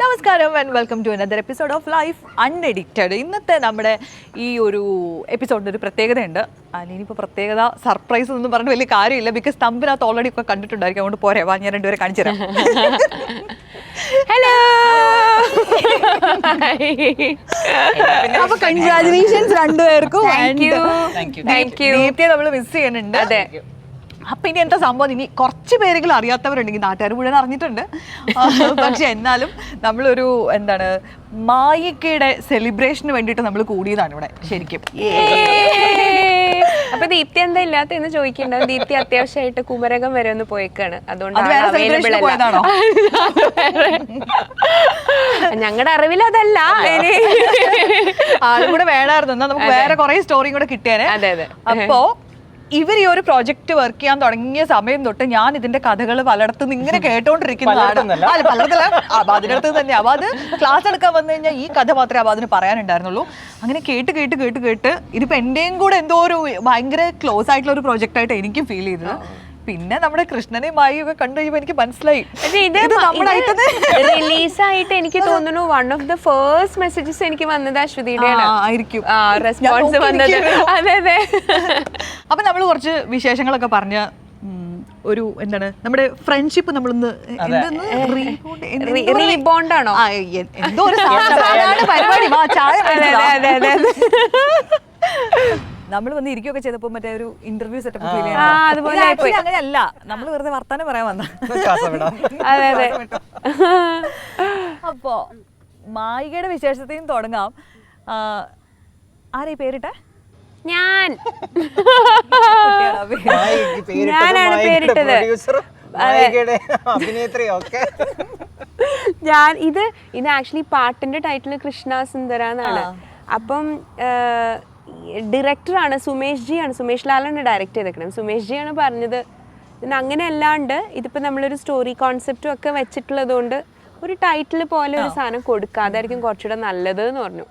നമസ്കാരം and welcome to another episode of life unaddicted. ഇന്നത്തെ നമ്മുടെ ഈ ഒരു എപ്പിസോഡിന് ഒരു പ്രത്യേകതയുണ്ട്. ഇനിയിപ്പോൾ പ്രത്യേകത സർപ്രൈസ് ഒന്നും പറഞ്ഞ് വലിയ കാര്യമില്ല, ബിക്കോസ് തമ്പിനകത്ത് ഓൾറെഡി ഇപ്പോൾ കണ്ടിട്ടുണ്ടായിരിക്കും. അതുകൊണ്ട് പോരെ, വാ ഞാൻ രണ്ടുപേരെ കാണിച്ചു തരാം. ഹലോ, അപ്പൊ കൺഗ്രാജുലേഷൻസ് രണ്ടുപേർക്കും. ദീപ്തിയെ നമ്മൾ മിസ് ചെയ്യുന്നുണ്ട്. അതെ. അപ്പൊ ഇനി എന്താ സംഭവം, ഇനി കുറച്ച് പേരെങ്കിലും അറിയാത്തവരുണ്ടെങ്കിൽ നാട്ടുകാർ മുഴുവൻ അറിഞ്ഞിട്ടുണ്ട്. പക്ഷെ എന്നാലും നമ്മളൊരു എന്താണ് മായികയുടെ സെലിബ്രേഷന് വേണ്ടിയിട്ട് നമ്മൾ കൂടിയതാണ് ഇവിടെ ശരിക്കും. അപ്പൊ ദീപ്തി എന്താ ഇല്ലാത്ത എന്ന് ചോദിക്കണ്ടാവും. ദീപ്തി അത്യാവശ്യമായിട്ട് കുമരകം വരെ ഒന്ന് പോയേക്കാണ്, അതുകൊണ്ടാണ് ഞങ്ങളുടെ അറിവിൽ അതല്ല. ആളും കൂടെ വേണമായിരുന്നു, എന്നാൽ നമുക്ക് വേറെ കുറെ സ്റ്റോറിയും കൂടെ കിട്ടിയാനെ. അതെ അതെ. അപ്പോ ഇവർ ഈ ഒരു പ്രോജക്റ്റ് വർക്ക് ചെയ്യാൻ തുടങ്ങിയ സമയം തൊട്ട് ഞാൻ ഇതിന്റെ കഥകൾ പലയിടത്തുനിന്ന് ഇങ്ങനെ കേട്ടോണ്ടിരിക്കുന്നതാണ്. പലയിടത്തല്ല, അബാദിനടുത്ത് തന്നെ. അബാദ് ക്ലാസ് എടുക്കാൻ വന്നു കഴിഞ്ഞാൽ ഈ കഥ മാത്രമേ അബാദിന് പറയാനുണ്ടായിരുന്നുള്ളൂ. അങ്ങനെ കേട്ട് കേട്ട് കേട്ട് കേട്ട് ഇതിപ്പോ എന്റെയും കൂടെ എന്തോ ഒരു ഭയങ്കര ക്ലോസ് ആയിട്ടുള്ള ഒരു പ്രോജക്റ്റ് ആയിട്ട് എനിക്കും ഫീൽ ചെയ്തത്. പിന്നെ നമ്മുടെ കൃഷ്ണനെയും മായും ഒക്കെ കണ്ടു കഴിയുമ്പോൾ എനിക്ക് മനസ്സിലായി റിലീസായിട്ട് എനിക്ക് തോന്നുന്നു one of the first messages എനിക്ക് വന്നത് അശ്വതിയുടെ ആയിരിക്കും റെസ്പോൺസ് വന്നത്. അതെ അതെ. അപ്പൊ നമ്മൾ കുറച്ച് വിശേഷങ്ങളൊക്കെ പറഞ്ഞ ഒരു എന്താണ് നമ്മുടെ ഫ്രണ്ട്ഷിപ്പ് നമ്മളൊന്ന് റീബോണ്ട് ആണോ എന്തോ ഒരു പരിപാടി. നമ്മൾ വന്ന് ഇരിക്കുകയൊക്കെ ചെയ്തപ്പോ മറ്റേ ഒരു ഇന്റർവ്യൂ സെറ്റപ്പ് ഫീൽ ചെയ്യാൻ. അങ്ങനെയല്ല, നമ്മൾ വെറുതെ വർത്താനം പറയാൻ വന്ന. അപ്പോ മായികയുടെ വിശേഷത്തെയും തുടങ്ങാം. ആരെ പേരിട്ടെ? ഞാനാണ് പേരിട്ടത്. ഇത് ആക്ച്വലി പാട്ടിന്റെ ടൈറ്റിൽ കൃഷ്ണ സുന്ദര എന്നാണ്. അപ്പം ഡയറക്ടറാണ് സുമേഷ് ജി ആണ്, സുമേഷ് ലാലാണ് ഡയറക്റ്റ് ചെയ്തേക്കണം. സുമേഷ് ജി ആണ് പറഞ്ഞത് പിന്നെ അങ്ങനെ അല്ലാണ്ട് ഇതിപ്പോൾ നമ്മളൊരു സ്റ്റോറി കോൺസെപ്റ്റും ഒക്കെ വെച്ചിട്ടുള്ളത് കൊണ്ട് ഒരു ടൈറ്റിൽ പോലെ ഒരു സാധനം കൊടുക്കാതായിരിക്കും കുറച്ചുകൂടെ നല്ലത് എന്ന് പറഞ്ഞു.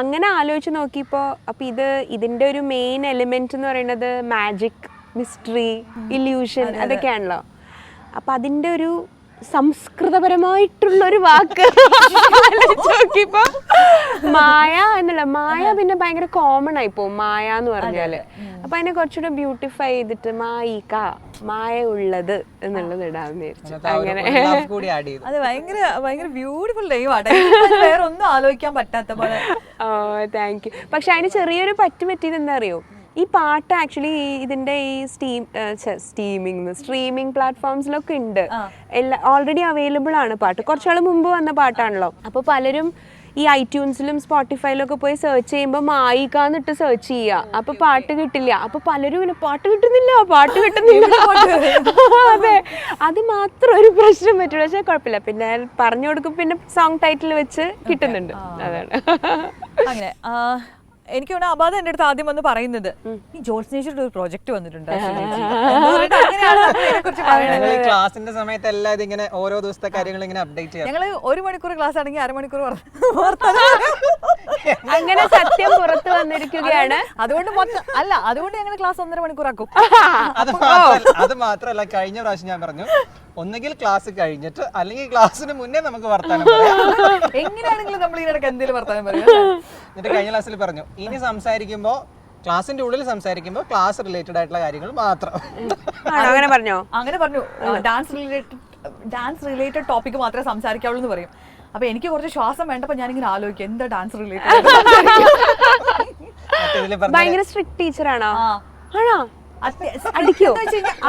അങ്ങനെ ആലോചിച്ച് നോക്കിയപ്പോൾ അപ്പോൾ ഇതിൻ്റെ ഒരു മെയിൻ എലിമെൻറ്റ് എന്ന് പറയുന്നത് മാജിക്, മിസ്റ്ററി, ഇല്യൂഷൻ അതൊക്കെയാണല്ലോ. അപ്പം അതിൻ്റെ ഒരു സംസ്കൃതപരമായിട്ടുള്ളൊരു വാക്ക് നോക്കിയപ്പോൾ മായ എന്നുള്ള മായ പിന്നെ ഭയങ്കര കോമൺ ആയിപ്പോവും മായ എന്ന് പറഞ്ഞാൽ. അപ്പം അതിനെ കുറച്ചുകൂടെ ബ്യൂട്ടിഫൈ ചെയ്തിട്ട് മായിക, മായ ഉള്ളത് എന്നുള്ളത് ഇടാന്ന് വിചാരിച്ചു. അങ്ങനെ അത് ഭയങ്കര ഭയങ്കര ബ്യൂട്ടിഫുൾ നെയിമാണ്, വേറെ ഒന്നും ആലോചിക്കാൻ പറ്റാത്ത പോലെ. ഓ താങ്ക് യു. പക്ഷെ അതിന് ചെറിയൊരു പറ്റിയത് എന്താ അറിയോ, ഈ പാട്ട് ആക്ച്വലി ഇതിന്റെ ഈ സ്ട്രീമിംഗ് പ്ലാറ്റ്ഫോംസിലൊക്കെ ഉണ്ട്, ഓൾറെഡി അവൈലബിൾ ആണ് പാട്ട്. കുറച്ചാൾ മുമ്പ് വന്ന പാട്ടാണല്ലോ. അപ്പോൾ പലരും ഈ ഐട്യൂൺസിലും സ്പോട്ടിഫൈയിലും ഒക്കെ പോയി സെർച്ച് ചെയ്യുമ്പോൾ മായിക്കാന്നിട്ട് സെർച്ച് ചെയ്യുക, അപ്പൊ പാട്ട് കിട്ടില്ല. അപ്പൊ പലരും ഇങ്ങനെ പാട്ട് കിട്ടുന്നില്ല. അതെ, അത് മാത്രം ഒരു പ്രശ്നം പറ്റുള്ളൂ. പക്ഷെ കുഴപ്പമില്ല, പിന്നെ പറഞ്ഞു കൊടുക്കും, പിന്നെ സോങ് ടൈറ്റിൽ വെച്ച് കിട്ടുന്നുണ്ട്. അതാണ് അങ്ങനെ. എനിക്ക് തോന്നുന്നു അബാദ എന്റെ അടുത്ത് ആദ്യം വന്ന് പറയുന്നത് ഈ ജോൾസ്നേച്ചറുടെ ഒരു പ്രോജക്റ്റ് വന്നിട്ടുണ്ട്. ക്ലാസിന്റെ സമയത്ത് എല്ലാം ഇങ്ങനെ ഓരോ ദിവസത്തെ കാര്യങ്ങൾ ഇങ്ങനെ അപ്ഡേറ്റ് ചെയ്യാം. ഞങ്ങള് 1 മണിക്കൂർ ക്ലാസ് ആണെങ്കിൽ അരമണിക്കൂർ അങ്ങനെ സത്യം പുറത്ത് വന്നിരിക്കുകയാണ്. അതുകൊണ്ട് അതുകൊണ്ട് ഞങ്ങൾ ക്ലാസ് 1.5 മണിക്കൂറാക്കും. അത് മാത്രമല്ല, കഴിഞ്ഞ പ്രാവശ്യം ഞാൻ പറഞ്ഞു ഒന്നുകിൽ ക്ലാസ് കഴിഞ്ഞിട്ട് അല്ലെങ്കിൽ ക്ലാസ്സിന് മുന്നേ നമുക്ക് വർത്താനം പറയാം. എങ്ങനെയാണെങ്കിലും നമ്മൾ ഇതിനിടയ്ക്ക് എന്തെങ്കിലും വർത്താനം പറയാം. എന്നിട്ട് കഴിഞ്ഞ ക്ലാസ്സിൽ പറഞ്ഞു ഇനി സംസാരിക്കുമ്പോ ക്ലാസിന്റെ ഉള്ളിൽ സംസാരിക്കുമ്പോൾ ക്ലാസ് റിലേറ്റഡ് ആയിട്ടുള്ള കാര്യങ്ങൾ മാത്രം. അങ്ങനെ പറഞ്ഞു. ഡാൻസ് റിലേറ്റഡ് ടോപ്പിക് മാത്രമേ സംസാരിക്കാവുള്ളൂ എന്ന് പറയും. അപ്പൊ എനിക്ക് കുറച്ച് ശ്വാസം വേണ്ടപ്പോ ഞാനിങ്ങനെ ആലോചിക്കും എന്താ ഡാൻസ് റിലേറ്റഡ്. ഭയങ്കര സ്ട്രിക്റ്റ് ടീച്ചറാണോ?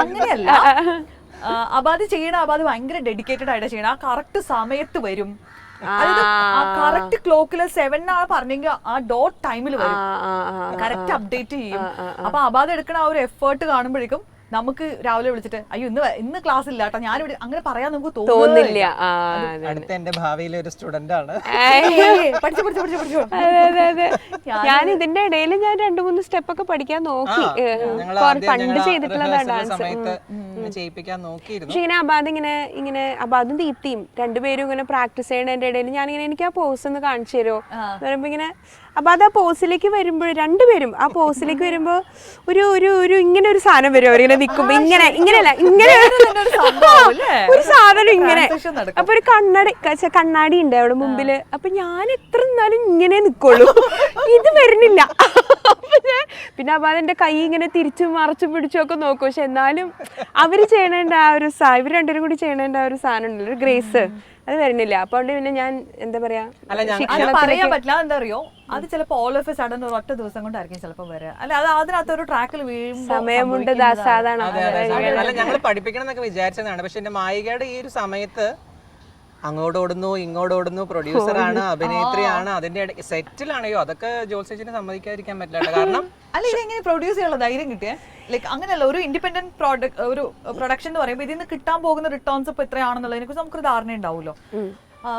അങ്ങനെയല്ല, അബാദ് ഭയങ്കര ഡെഡിക്കേറ്റഡ് ആയിട്ട് ചെയ്യണം. ആ കറക്റ്റ് സമയത്ത് വരും. കറക്റ്റ് ക്ലോക്കില് 7 പറഞ്ഞെങ്കിൽ ആ ഡോട്ട് ടൈമിൽ വരും, കറക്റ്റ് അപ്ഡേറ്റ് ചെയ്യും. അപ്പൊ അബാദ് എടുക്കണ ആ ഒരു എഫേർട്ട് കാണുമ്പോഴേക്കും നമുക്ക് രാവിലെ വിളിച്ചിട്ട് അയ്യോ ഇന്ന് ക്ലാസ് ഇല്ല കേട്ടോ, ഞാനിവിടെ അങ്ങനെ പറയാൻ നമുക്ക് തോന്നുന്നില്ല. അടുത്ത എന്റെ ഭാവിയിലെ ഒരു സ്റ്റുഡന്റ് ആണ്. ഞാൻ ഇതിന്റെ ഇടയിൽ ഞാൻ 2-3 സ്റ്റെപ്പ് ഒക്കെ പഠിക്കാൻ നോക്കി. പണ്ട് ചെയ്തിട്ടുള്ള ഡാൻസ്. അങ്ങനെ ചെയ്യിപ്പിക്കാൻ നോക്കിയിരുന്നു. പക്ഷെ ഇങ്ങനെ ഇങ്ങനെ അബാദും ദീപ്തിയും രണ്ടുപേരും ഇങ്ങനെ പ്രാക്ടീസ് ചെയ്യണതിന്റെ ഇടയിൽ ഞാനിങ്ങനെ എനിക്ക് ആ പോസ് ഒന്ന് കാണിച്ചു തരുമോ എന്ന് പറയുമ്പോ ഇങ്ങനെ അബാദ് ആ പോസിലേക്ക് വരുമ്പോൾ രണ്ടുപേരും ആ പോസിലേക്ക് വരുമ്പോ ഒരു ഒരു ഒരു ഇങ്ങനെ ഒരു സാധനം വരും അവരിങ്ങനെ നിൽക്കുമ്പോ ഇങ്ങനെയല്ല ഇങ്ങനെ ഒരു സാധനം ഇങ്ങനെ. അപ്പൊ ഒരു കണ്ണാടി ഉണ്ട് അവിടെ മുമ്പില്. അപ്പൊ ഞാൻ എത്ര നിന്നാലും ഇങ്ങനെ നിക്കുള്ളൂ, ഇത് വരുന്നില്ല. പിന്നെ അബാദ് എന്റെ കൈ ഇങ്ങനെ തിരിച്ചും മറച്ചും പിടിച്ചൊക്കെ നോക്കും. പക്ഷെ എന്നാലും അവര് ചെയ്യണേണ്ട ആ ഒരു ഇവര് രണ്ടുപേരും കൂടി ചെയ്യണേണ്ട ആ ഒരു സാധനം ഉണ്ടല്ലോ, ഒരു ഗ്രേസ്, അത് വരുന്നില്ല. അപ്പൊ അതുകൊണ്ട് പിന്നെ ഞാൻ എന്താ പറയാ പറയാൻ പറ്റില്ല. എന്താ അറിയോ, അത് ചിലപ്പോ ഓൾ ഓഫ് എ സഡൻ ഒരു ഒറ്റ ദിവസം കൊണ്ടായിരിക്കും ചിലപ്പോ വരിക. അല്ല അത് അതിനകത്ത് ഒരു ട്രാക്കിൽ വീഴും. സമയമുണ്ട് ദാസാദാണ്. അല്ല ഞങ്ങൾ പഠിപ്പിക്കണം എന്നൊക്കെ വിചാരിച്ചതാണ്. പക്ഷെ എന്റെ മായികയുടെ ഈ ഒരു സമയത്ത് അങ്ങോട്ടോടുന്നു ഇങ്ങോട്ടോടുന്നു, പ്രൊഡ്യൂസറാണ്, അഭിനേത്രിയാണ്, അതിന്റെ സെറ്റിലാണെയോ അതൊക്കെ ജോത്സ്യച്ചിനെ സമ്മതിക്കാതിരിക്കാൻ പറ്റില്ല. കാരണം അല്ല ഇതെങ്ങനെ പ്രൊഡ്യൂസ് ചെയ്യാനുള്ള ധൈര്യം കിട്ടിയേ? ലൈക്ക് അങ്ങനെയല്ല, ഒരു ഇൻഡിപെൻഡന്റ് ഒരു പ്രൊഡക്ഷൻ എന്ന് പറയുമ്പോൾ ഇതിൽ നിന്ന് കിട്ടാൻ പോകുന്ന റിട്ടേൺസ് ഇപ്പൊ എത്രയാണെന്നുള്ളതിനെ കുറിച്ച് നമുക്കൊരു ധാരണ ഉണ്ടാവുമല്ലോ.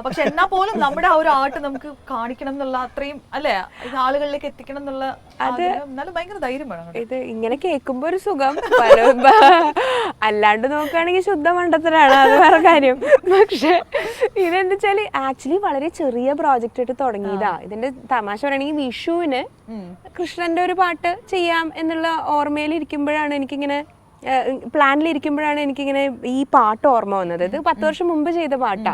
പക്ഷെ എന്നാ പോലും നമ്മുടെ ആ ഒരു ആർട്ട് നമുക്ക് കാണിക്കണം എന്നുള്ള അത്രയും അല്ലെ, ഇത് ആളുകളിലേക്ക് എത്തിക്കണം എന്നുള്ള എന്നാലും ഭയങ്കര ധൈര്യം വേണം. ഇത് ഇങ്ങനെ കേൾക്കുമ്പോ ഒരു സുഖം, അല്ലാണ്ട് നോക്കുകയാണെങ്കിൽ ശുദ്ധ മണ്ടത്തരാണ്, അത് വേറെ കാര്യം. പക്ഷെ ഇതെന്താ വെച്ചാല് ആക്ച്വലി വളരെ ചെറിയ പ്രോജക്റ്റ് ആയിട്ട് തുടങ്ങിയതാ. ഇതിന്റെ തമാശ പറയുകയാണെങ്കിൽ വിഷുവിന് കൃഷ്ണന്റെ ഒരു പാട്ട് ചെയ്യാം എന്നുള്ള ഓർമ്മയിൽ ഇരിക്കുമ്പോഴാണ് എനിക്കിങ്ങനെ പ്ലാനിലിരിക്കുമ്പോഴാണ് എനിക്കിങ്ങനെ ഈ പാട്ട് ഓർമ്മ വന്നത്. ഇത് 10 വർഷം മുമ്പ് ചെയ്ത പാട്ടാ.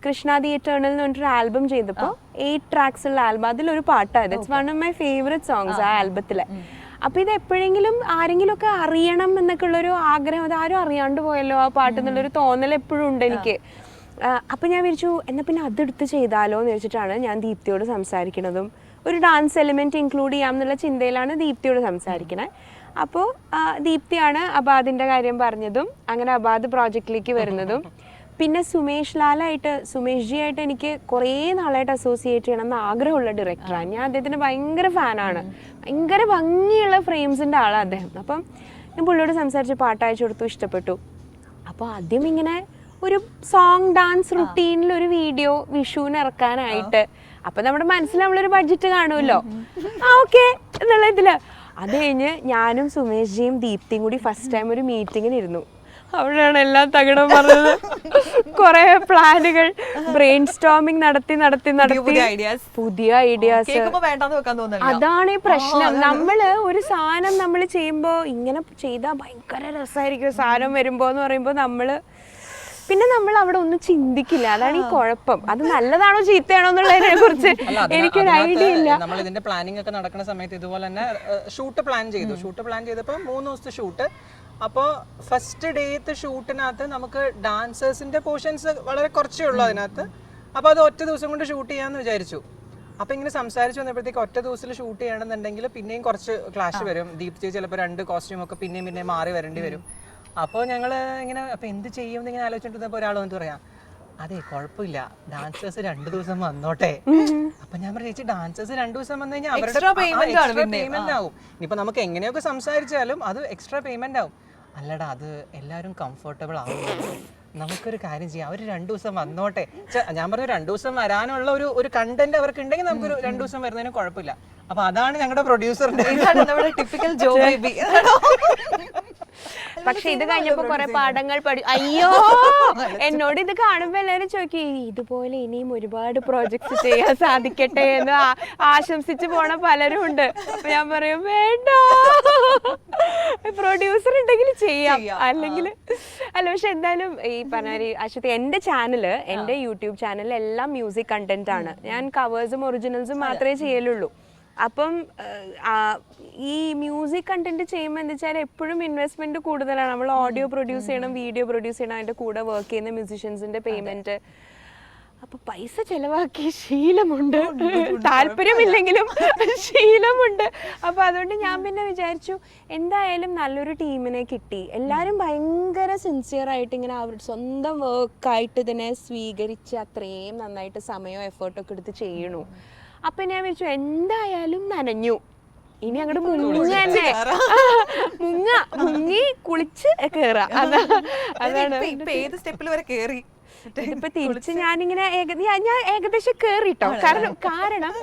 കൃഷ്ണ ദി എറ്റേണൽ എന്ന് പറഞ്ഞിട്ടൊരു ആൽബം ചെയ്തപ്പോൾ 8 ട്രാക്സ് ഉള്ള ആൽബം, അതിലൊരു പാട്ടാണ്. It's one of my favourite songs ആ ആൽബത്തിലെ. അപ്പൊ ഇത് എപ്പോഴെങ്കിലും ആരെങ്കിലും ഒക്കെ അറിയണം എന്നൊക്കെ ഉള്ളൊരു ആഗ്രഹം, അത് ആരും അറിയാണ്ട് പോയല്ലോ ആ പാട്ട് എന്നുള്ളൊരു തോന്നൽ എപ്പോഴും ഉണ്ട് എനിക്ക്. അപ്പൊ ഞാൻ വിചാരിച്ചു എന്നാൽ പിന്നെ അതെടുത്ത് ചെയ്താലോ എന്ന് വെച്ചിട്ടാണ് ഞാൻ ദീപ്തിയോട് സംസാരിക്കുന്നതും ഒരു ഡാൻസ് എലിമെന്റ് ഇൻക്ലൂഡ് ചെയ്യാം എന്നുള്ള ചിന്തയിലാണ് ദീപ്തിയോട് സംസാരിക്കണേ. അപ്പോൾ ദീപ്തിയാണ് അബാദിൻ്റെ കാര്യം പറഞ്ഞതും അങ്ങനെ അബാദ് പ്രോജക്റ്റിലേക്ക് വരുന്നതും. പിന്നെ സുമേഷ് ജി ആയിട്ട് എനിക്ക് കുറേ നാളായിട്ട് അസോസിയേറ്റ് ചെയ്യണം എന്ന് ആഗ്രഹമുള്ള ഡയറക്ടറാണ്. ഞാൻ അദ്ദേഹത്തിന് ഭയങ്കര ഫാനാണ്. ഭയങ്കര ഭംഗിയുള്ള ഫ്രെയിംസിൻ്റെ ആളാണ് അദ്ദേഹം. അപ്പം ഞാൻ പുള്ളിയോട് സംസാരിച്ച് പാട്ട് അയച്ചു കൊടുത്തു, ഇഷ്ടപ്പെട്ടു. അപ്പോൾ ആദ്യം ഇങ്ങനെ ഒരു സോങ് ഡാൻസ് റുട്ടീനിൽ ഒരു വീഡിയോ വിഷുവിന് ഇറക്കാനായിട്ട്. അപ്പം നമ്മുടെ മനസ്സിൽ നമ്മളൊരു ബഡ്ജറ്റ് കാണുമല്ലോ, ഓക്കെ എന്നുള്ള ഇതിൽ. അത് കഴിഞ്ഞ് ഞാനും സുമേഷ് ജിയും ദീപ്തിയും കൂടി ഫസ്റ്റ് ടൈം ഒരു മീറ്റിങ്ങിന് ഇരുന്നു. അവിടെയാണ് എല്ലാം തകിടം പറഞ്ഞത്. കുറെ പ്ലാനുകൾ ബ്രെയിൻ സ്റ്റോമിങ് നടത്തി പുതിയ ഐഡിയാസ്. അതാണ് ഈ പ്രശ്നം. നമ്മള് ഒരു സാധനം നമ്മൾ ചെയ്യുമ്പോ ഇങ്ങനെ ചെയ്താൽ ഭയങ്കര രസമായിരിക്കും, സാധനം വരുമ്പോ എന്ന് പറയുമ്പോ പിന്നെ നമ്മൾ അവിടെ ഒന്നും ചിന്തിക്കില്ല. അതാണ് ഈ കുഴപ്പം. അത് നല്ലതാണോ ചീത്തയാണോ എന്നുള്ളതിനെ കുറിച്ച് എനിക്കൊരു ഐഡിയ ഇല്ല. നമ്മൾ ഇതിന്റെ പ്ലാനിങ് ഒക്കെ നടക്കുന്ന സമയത്ത് ഇതുപോലെ തന്നെ ഷൂട്ട് പ്ലാൻ ചെയ്തപ്പോൾ 3 ദിവസത്തെ ഷൂട്ട്. അപ്പോൾ ഫസ്റ്റ് ഡേത്തെ ഷൂട്ടിനകത്ത് നമുക്ക് ഡാൻസേഴ്സിന്റെ പോർഷൻസ് വളരെ കുറച്ചേ ഉള്ളൂ അതിനകത്ത്. അപ്പോൾ അത് ഒറ്റ ദിവസം കൊണ്ട് ഷൂട്ട് ചെയ്യാമെന്ന് വിചാരിച്ചു. അപ്പോൾ ഇങ്ങനെ സംസാരിച്ച് വന്നപ്പോഴത്തേക്ക് ഒറ്റ ദിവസത്തിൽ ഷൂട്ട് ചെയ്യണമെന്നുണ്ടെങ്കിൽ പിന്നെയും കുറച്ച് ക്ലാഷ് വരും. ദീപ്തി ചിലപ്പോൾ 2 കോസ്റ്റ്യൂം ഒക്കെ പിന്നെയും മാറി വരേണ്ടി വരും. അപ്പോൾ ഞങ്ങൾ ഇങ്ങനെ അപ്പോൾ എന്ത് ചെയ്യും എന്നിങ്ങനെ ആലോചിച്ചിട്ടിരുന്നപ്പോൾ ഒരാൾ വന്നിട്ട് പറയാം, അതെ കുഴപ്പമില്ല, ഡാൻസേഴ്സ് 2 ദിവസം വന്നോട്ടെ. അപ്പൊ ഞാൻ പറഞ്ഞു, ചേച്ചി ഡാൻസേഴ്സ് 2 ദിവസം വന്നു കഴിഞ്ഞാൽ അവരുടെ പേയ്മെന്റ് ആവും. ഇനിയിപ്പോ നമുക്ക് എങ്ങനെയൊക്കെ സംസാരിച്ചാലും അത് എക്സ്ട്രാ പേയ്മെന്റ് ആവും. അല്ലടാ, അത് എല്ലാവരും കംഫർട്ടബിൾ ആവും, നമുക്കൊരു കാര്യം ചെയ്യാം, അവർ 2 ദിവസം വന്നോട്ടെ. ഞാൻ പറഞ്ഞു 2 ദിവസം വരാനുള്ള ഒരു കണ്ടന്റ് അവർക്ക് ഉണ്ടെങ്കിൽ നമുക്കൊരു 2 ദിവസം വരുന്നതിന് കുഴപ്പമില്ല. അപ്പൊ അതാണ് ഞങ്ങളുടെ പ്രൊഡ്യൂസറിന്റെ ടിപ്പിക്കൽ ജോ ബേബി. പക്ഷെ ഇത് കഴിഞ്ഞപ്പോ കുറെ പാഠങ്ങൾ അയ്യോ എന്നോട് ഇത് കാണുമ്പോ എല്ലാവരും ചോദിക്കും, ഇതുപോലെ ഇനിയും ഒരുപാട് പ്രോജക്ട്സ് ചെയ്യാൻ സാധിക്കട്ടെ എന്ന് ആശംസിച്ച് പോണ പലരും ഉണ്ട്. അപ്പൊ ഞാൻ പറയും വേണ്ട, പ്രൊഡ്യൂസർ ഉണ്ടെങ്കിൽ ചെയ്യാം, അല്ലെങ്കിൽ അല്ല. പക്ഷെ എന്തായാലും ഈ പറഞ്ഞ അശ്വതി, എന്റെ ചാനല്, എന്റെ യൂട്യൂബ് ചാനൽ എല്ലാം മ്യൂസിക് കണ്ടന്റ് ആണ്. ഞാൻ കവേഴ്സും ഒറിജിനൽസും മാത്രമേ ചെയ്യലുള്ളൂ. അപ്പം ഈ മ്യൂസിക് കണ്ടന്റ് ചെയ്യുമ്പോൾ എന്താ വെച്ചാൽ എപ്പോഴും ഇൻവെസ്റ്റ്മെന്റ് കൂടുതലാണ്. നമ്മൾ ഓഡിയോ പ്രൊഡ്യൂസ് ചെയ്യണം, വീഡിയോ പ്രൊഡ്യൂസ് ചെയ്യണം, അതിൻ്റെ കൂടെ വർക്ക് ചെയ്യുന്ന മ്യൂസിഷ്യൻസിന്റെ പേയ്മെന്റ്. അപ്പൊ പൈസ ചെലവാക്കി ശീലമുണ്ട്, താല്പര്യമില്ലെങ്കിലും ശീലമുണ്ട്. അപ്പൊ അതുകൊണ്ട് ഞാൻ പിന്നെ വിചാരിച്ചു എന്തായാലും നല്ലൊരു ടീമിനെ കിട്ടി. എല്ലാവരും ഭയങ്കര സിൻസിയർ ആയിട്ട് ഇങ്ങനെ അവരുടെ സ്വന്തം വർക്കായിട്ട് ഇതിനെ സ്വീകരിച്ച് അത്രയും നന്നായിട്ട് സമയവും എഫേർട്ടൊക്കെ എടുത്ത് ചെയ്യണു. അപ്പൊ ഞാൻ വിചാരിച്ചു എന്തായാലും നനഞ്ഞു, ഇനി അങ്ങോട്ട് മുങ്ങി കുളിച്ച് കേറാം. അതാണ് ഏത് സ്റ്റെപ്പിൽ വരെ കേറി ഇതിപ്പോ തിരിച്ച് ഞാനിങ്ങനെ ഞാൻ ഏകദേശം കേറിട്ടോ. കാരണം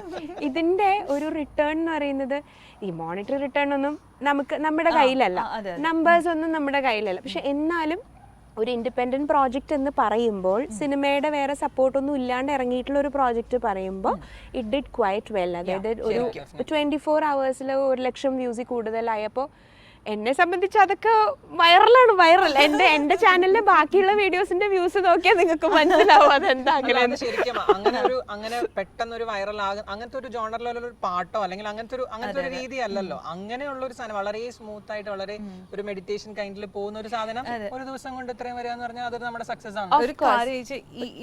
ഇതിന്റെ ഒരു റിട്ടേൺ എന്ന് പറയുന്നത് ഈ മോണിറ്ററി റിട്ടേൺ ഒന്നും നമ്മുടെ കയ്യിലല്ല, നമ്പേഴ്സ് ഒന്നും നമ്മുടെ കയ്യിലല്ല. പക്ഷെ എന്നാലും ഒരു ഇൻഡിപെൻഡന്റ് പ്രോജക്റ്റ് എന്ന് പറയുമ്പോൾ സിനിമയുടെ വേറെ സപ്പോർട്ടൊന്നും ഇല്ലാണ്ട് ഇറങ്ങിയിട്ടുള്ള ഒരു പ്രോജക്റ്റ് പറയുമ്പോൾ ഇറ്റ് ഡിഡ് ക്വൈറ്റ് വെൽ. അതായത് ഒരു 24 hours 1,00,000 വ്യൂസിൽ കൂടുതലായപ്പോൾ എന്നെ സംബന്ധിച്ച് അതൊക്കെ വൈറലാണ്. എന്റെ ചാനലിലെ ബാക്കിയുള്ള വീഡിയോസിന്റെ വ്യൂസ് നോക്കിയാൽ നിങ്ങൾക്ക് മനസ്സിലാവും അതെന്താ ശരിക്കും അങ്ങനെ പെട്ടെന്നൊരു വൈറൽ അങ്ങനത്തെ ഒരു ജോണറിലുള്ള പാട്ടോ അല്ലെങ്കിൽ അങ്ങനത്തെ ഒരു രീതി അല്ലല്ലോ. അങ്ങനെയുള്ള ഒരു സാധനം വളരെ സ്മൂത്ത് ആയിട്ട് വളരെ ഒരു മെഡിറ്റേഷൻ കൈൻഡിൽ പോകുന്ന ഒരു സാധനം ഒരു ദിവസം കൊണ്ട് ഇത്രയും വരിക എന്ന് പറഞ്ഞാൽ അതൊരു നമ്മുടെ സക്സസ് ആണ്. ഒരു കാര്യം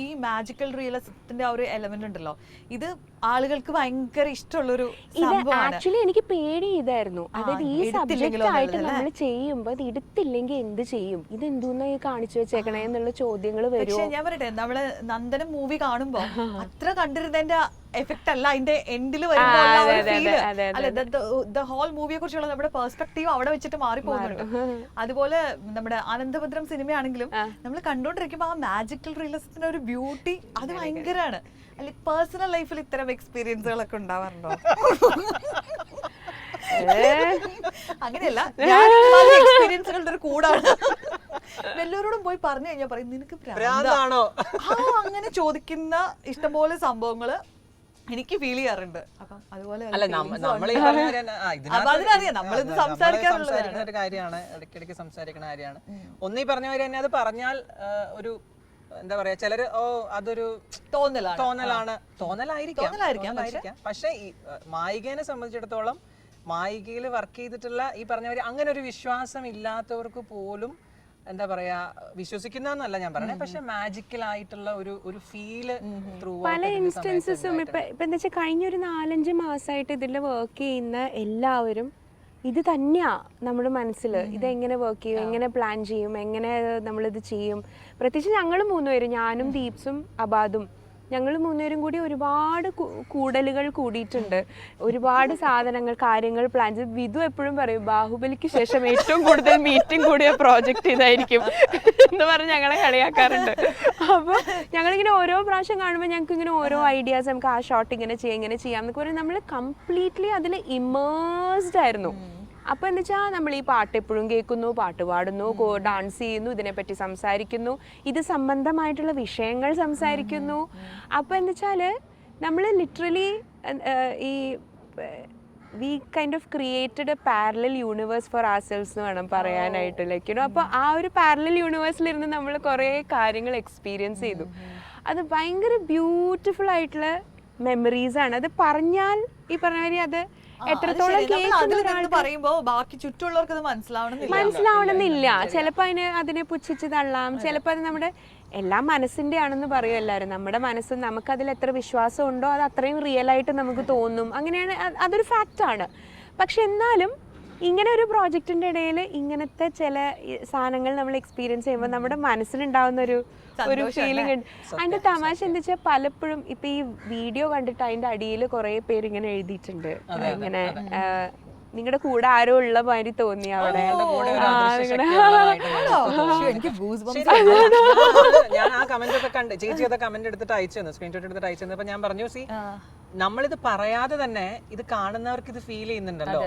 ഈ മാജിക്കൽ റിയലിസത്തിന്റെ ആ ഒരു എലമെന്റ് ഉണ്ടല്ലോ, ഇത് ആളുകൾക്ക് ഭയങ്കര ഇഷ്ടമുള്ളൊരു സംഭവമാണ്. ആക്ച്വലി എനിക്ക് പേടി ഇതായിരുന്നു. അതായത് ഈ സബ്ജക്റ്റ് ആയിട്ട് നമ്മൾ ചെയ്യുമ്പോ ഇത് എടുത്തില്ലെങ്കിൽ എന്ത് ചെയ്യും, ഇത് എന്തോന്നാ ഈ കാണിച്ചു വെച്ചേക്കണേ എന്നുള്ള ചോദ്യങ്ങൾ വരും. പക്ഷെ ഞാൻ പറയട്ടെ, നമ്മള് നന്ദനം മൂവി കാണുമ്പോ അത്ര കണ്ടിരുന്നതിന്റെ എഫക്റ്റ് അല്ല അതിന്റെ എൻഡിൽ വരുമ്പോൾ ഹോൾ മൂവിയെ കുറിച്ചുള്ള നമ്മുടെ പെർസ്പെക്ടീവ് അവിടെ വെച്ചിട്ട് മാറിപ്പോകുന്നുണ്ട്. അതുപോലെ നമ്മുടെ ആനന്ദഭദ്രം സിനിമയാണെങ്കിലും നമ്മൾ കണ്ടോണ്ടിരിക്കുമ്പോ ആ മാജിക്കൽ റിയലിസത്തിന്റെ ഒരു ബ്യൂട്ടി അത് ഭയങ്കരമാണ്. അല്ലെങ്കിൽ പേഴ്സണൽ ലൈഫിൽ ഇത്തരം എക്സ്പീരിയൻസുകളൊക്കെ ഉണ്ടാവാറുണ്ടോ? അങ്ങനെയല്ല, എക്സ്പീരിയൻസുകളുടെ ഒരു കൂടാണ്. എല്ലാവരോടും പോയി പറഞ്ഞു കഴിഞ്ഞാൽ പറയും നിനക്ക് ഭ്രാന്താണോ അങ്ങനെ ചോദിക്കുന്ന ഇഷ്ടംപോലെ സംഭവങ്ങള് എനിക്ക് ഫീൽ ചെയ്യാറുണ്ട്. അപ്പം അതുപോലെ അതിനറിയാം നമ്മളിത് സംസാരിക്കാറുള്ള ഒരു കാര്യമാണ്, ഇടയ്ക്കിടയ്ക്ക് സംസാരിക്കുന്ന കാര്യമാണ്. ഒന്നീ പറഞ്ഞ പോലെ തന്നെ അത് പറഞ്ഞാൽ ഒരു എന്താ പറയാ, ചിലര് അതൊരു തോന്നലായിരിക്കാം. പക്ഷെ ഈ മായികനെ സംബന്ധിച്ചിടത്തോളം മായികയിൽ വർക്ക് ചെയ്തിട്ടുള്ള ഈ പറഞ്ഞവര് അങ്ങനെ ഒരു വിശ്വാസം ഇല്ലാത്തവർക്ക് പോലും എന്താ പറയാ, വിശ്വസിക്കുന്നല്ല ഞാൻ പറഞ്ഞത്, പക്ഷെ മാജിക്കൽ ആയിട്ടുള്ള ഒരു ഫീല് പല ഇൻസ്റ്റൻസസും ഇപ്പൊ എന്താ വെച്ചാൽ കഴിഞ്ഞൊരു 4-5 മാസമായിട്ട് ഇതിൽ വർക്ക് ചെയ്യുന്ന എല്ലാവരും ഇത് തന്നെയാ നമ്മുടെ മനസ്സിൽ. ഇതെങ്ങനെ വർക്ക് ചെയ്യും, എങ്ങനെ പ്ലാൻ ചെയ്യും, എങ്ങനെ നമ്മളിത് ചെയ്യും. പ്രത്യേകിച്ച് ഞങ്ങൾ 3 പേരും, ഞാനും ദീപ്സും അബാദും, ഞങ്ങൾ 3 പേരും കൂടി ഒരുപാട് കൂടലുകൾ കൂടിയിട്ടുണ്ട്. ഒരുപാട് സാധനങ്ങൾ, കാര്യങ്ങൾ പ്ലാൻ ചെയ്ത്. വിധു എപ്പോഴും പറയും ബാഹുബലിക്ക് ശേഷം ഏറ്റവും കൂടുതൽ മീറ്റിംഗ് കൂടിയ പ്രോജക്റ്റ് ഇതായിരിക്കും എന്ന് പറഞ്ഞ് ഞങ്ങളെ കളിയാക്കാറുണ്ട്. അപ്പോൾ ഞങ്ങളിങ്ങനെ ഓരോ പ്രാവശ്യം കാണുമ്പോൾ ഞങ്ങൾക്ക് ഇങ്ങനെ ഓരോ ഐഡിയാസ്, നമുക്ക് ആ ഷോട്ട് ഇങ്ങനെ ചെയ്യാം എന്നൊക്കെ പറഞ്ഞാൽ നമ്മൾ കംപ്ലീറ്റ്ലി അതിൽ ഇമേഴ്സ്ഡ് ആയിരുന്നു. അപ്പോൾ എന്താ വെച്ചാൽ നമ്മൾ ഈ പാട്ട് എപ്പോഴും കേൾക്കുന്നു, പാട്ട് പാടുന്നു, ഡാൻസ് ചെയ്യുന്നു, ഇതിനെപ്പറ്റി സംസാരിക്കുന്നു, ഇത് സംബന്ധമായിട്ടുള്ള വിഷയങ്ങൾ സംസാരിക്കുന്നു. അപ്പോൾ എന്താ വെച്ചാൽ നമ്മൾ ലിറ്ററലി ഈ we kind of created a parallel universe for ourselves എന്ന് വേണം പറയാനായിട്ട്. ലൈക്ക് അപ്പോൾ ആ ഒരു പാരലൽ യൂണിവേഴ്സിലിരുന്ന് നമ്മൾ കുറേ കാര്യങ്ങൾ എക്സ്പീരിയൻസ് ചെയ്തു. അത് ഭയങ്കര ബ്യൂട്ടിഫുൾ ആയിട്ടുള്ള മെമ്മറീസാണ്. അത് പറഞ്ഞാൽ ഈ പറഞ്ഞ മാതിരി അത് എത്രത്തോളം പറയുമ്പോ ബാക്കി ചുറ്റുള്ളവർക്ക് മനസ്സിലാവണമെന്നില്ല. ചിലപ്പോ അതിനെ പുച്ഛിച്ച് തള്ളാം, ചിലപ്പോ അത് നമ്മുടെ എല്ലാം മനസ്സിന്റെ ആണെന്ന് പറയും എല്ലാവരും. നമ്മുടെ മനസ്സ് നമുക്കതിൽ എത്ര വിശ്വാസം ഉണ്ടോ അത് അത്രയും റിയൽ ആയിട്ട് നമുക്ക് തോന്നും. അങ്ങനെയാണ്, അതൊരു ഫാക്റ്റാണ്. പക്ഷെ എന്നാലും ഇങ്ങനെ ഒരു പ്രോജക്റ്റിന്റെ ഇടയിൽ ഇങ്ങനത്തെ ചില സാധനങ്ങൾ നമ്മൾ എക്സ്പീരിയൻസ് ചെയ്യുമ്പോൾ നമ്മുടെ മനസ്സിലുണ്ടാവുന്ന ഒരു ഫീലിംഗ് ഉണ്ട്. അതിന്റെ തമാശ എന്താ വെച്ചാൽ പലപ്പോഴും ഇപ്പൊ ഈ വീഡിയോ കണ്ടിട്ട് അതിന്റെ അടിയിൽ കുറെ പേര് ഇങ്ങനെ എഴുതിയിട്ടുണ്ട്, ഇങ്ങനെ നിങ്ങളുടെ കൂടെ ആരോ ഉള്ള മാതിരി തോന്നി അവിടെ. ഞാൻ ആ കമന്റ് ഒക്കെ കണ്ട് ചേച്ചി അത് കമന്റ് എടുത്തിട്ട് അയച്ചു തന്നു, സ്ക്രീൻഷോട്ട് എടുത്തിട്ട് അയച്ചു തന്നു. അപ്പൊ ഞാൻ പറഞ്ഞു, നമ്മളിത് പറയാതെ തന്നെ ഇത് കാണുന്നവർക്ക് ഇത് ഫീൽ ചെയ്യുന്നുണ്ടല്ലോ.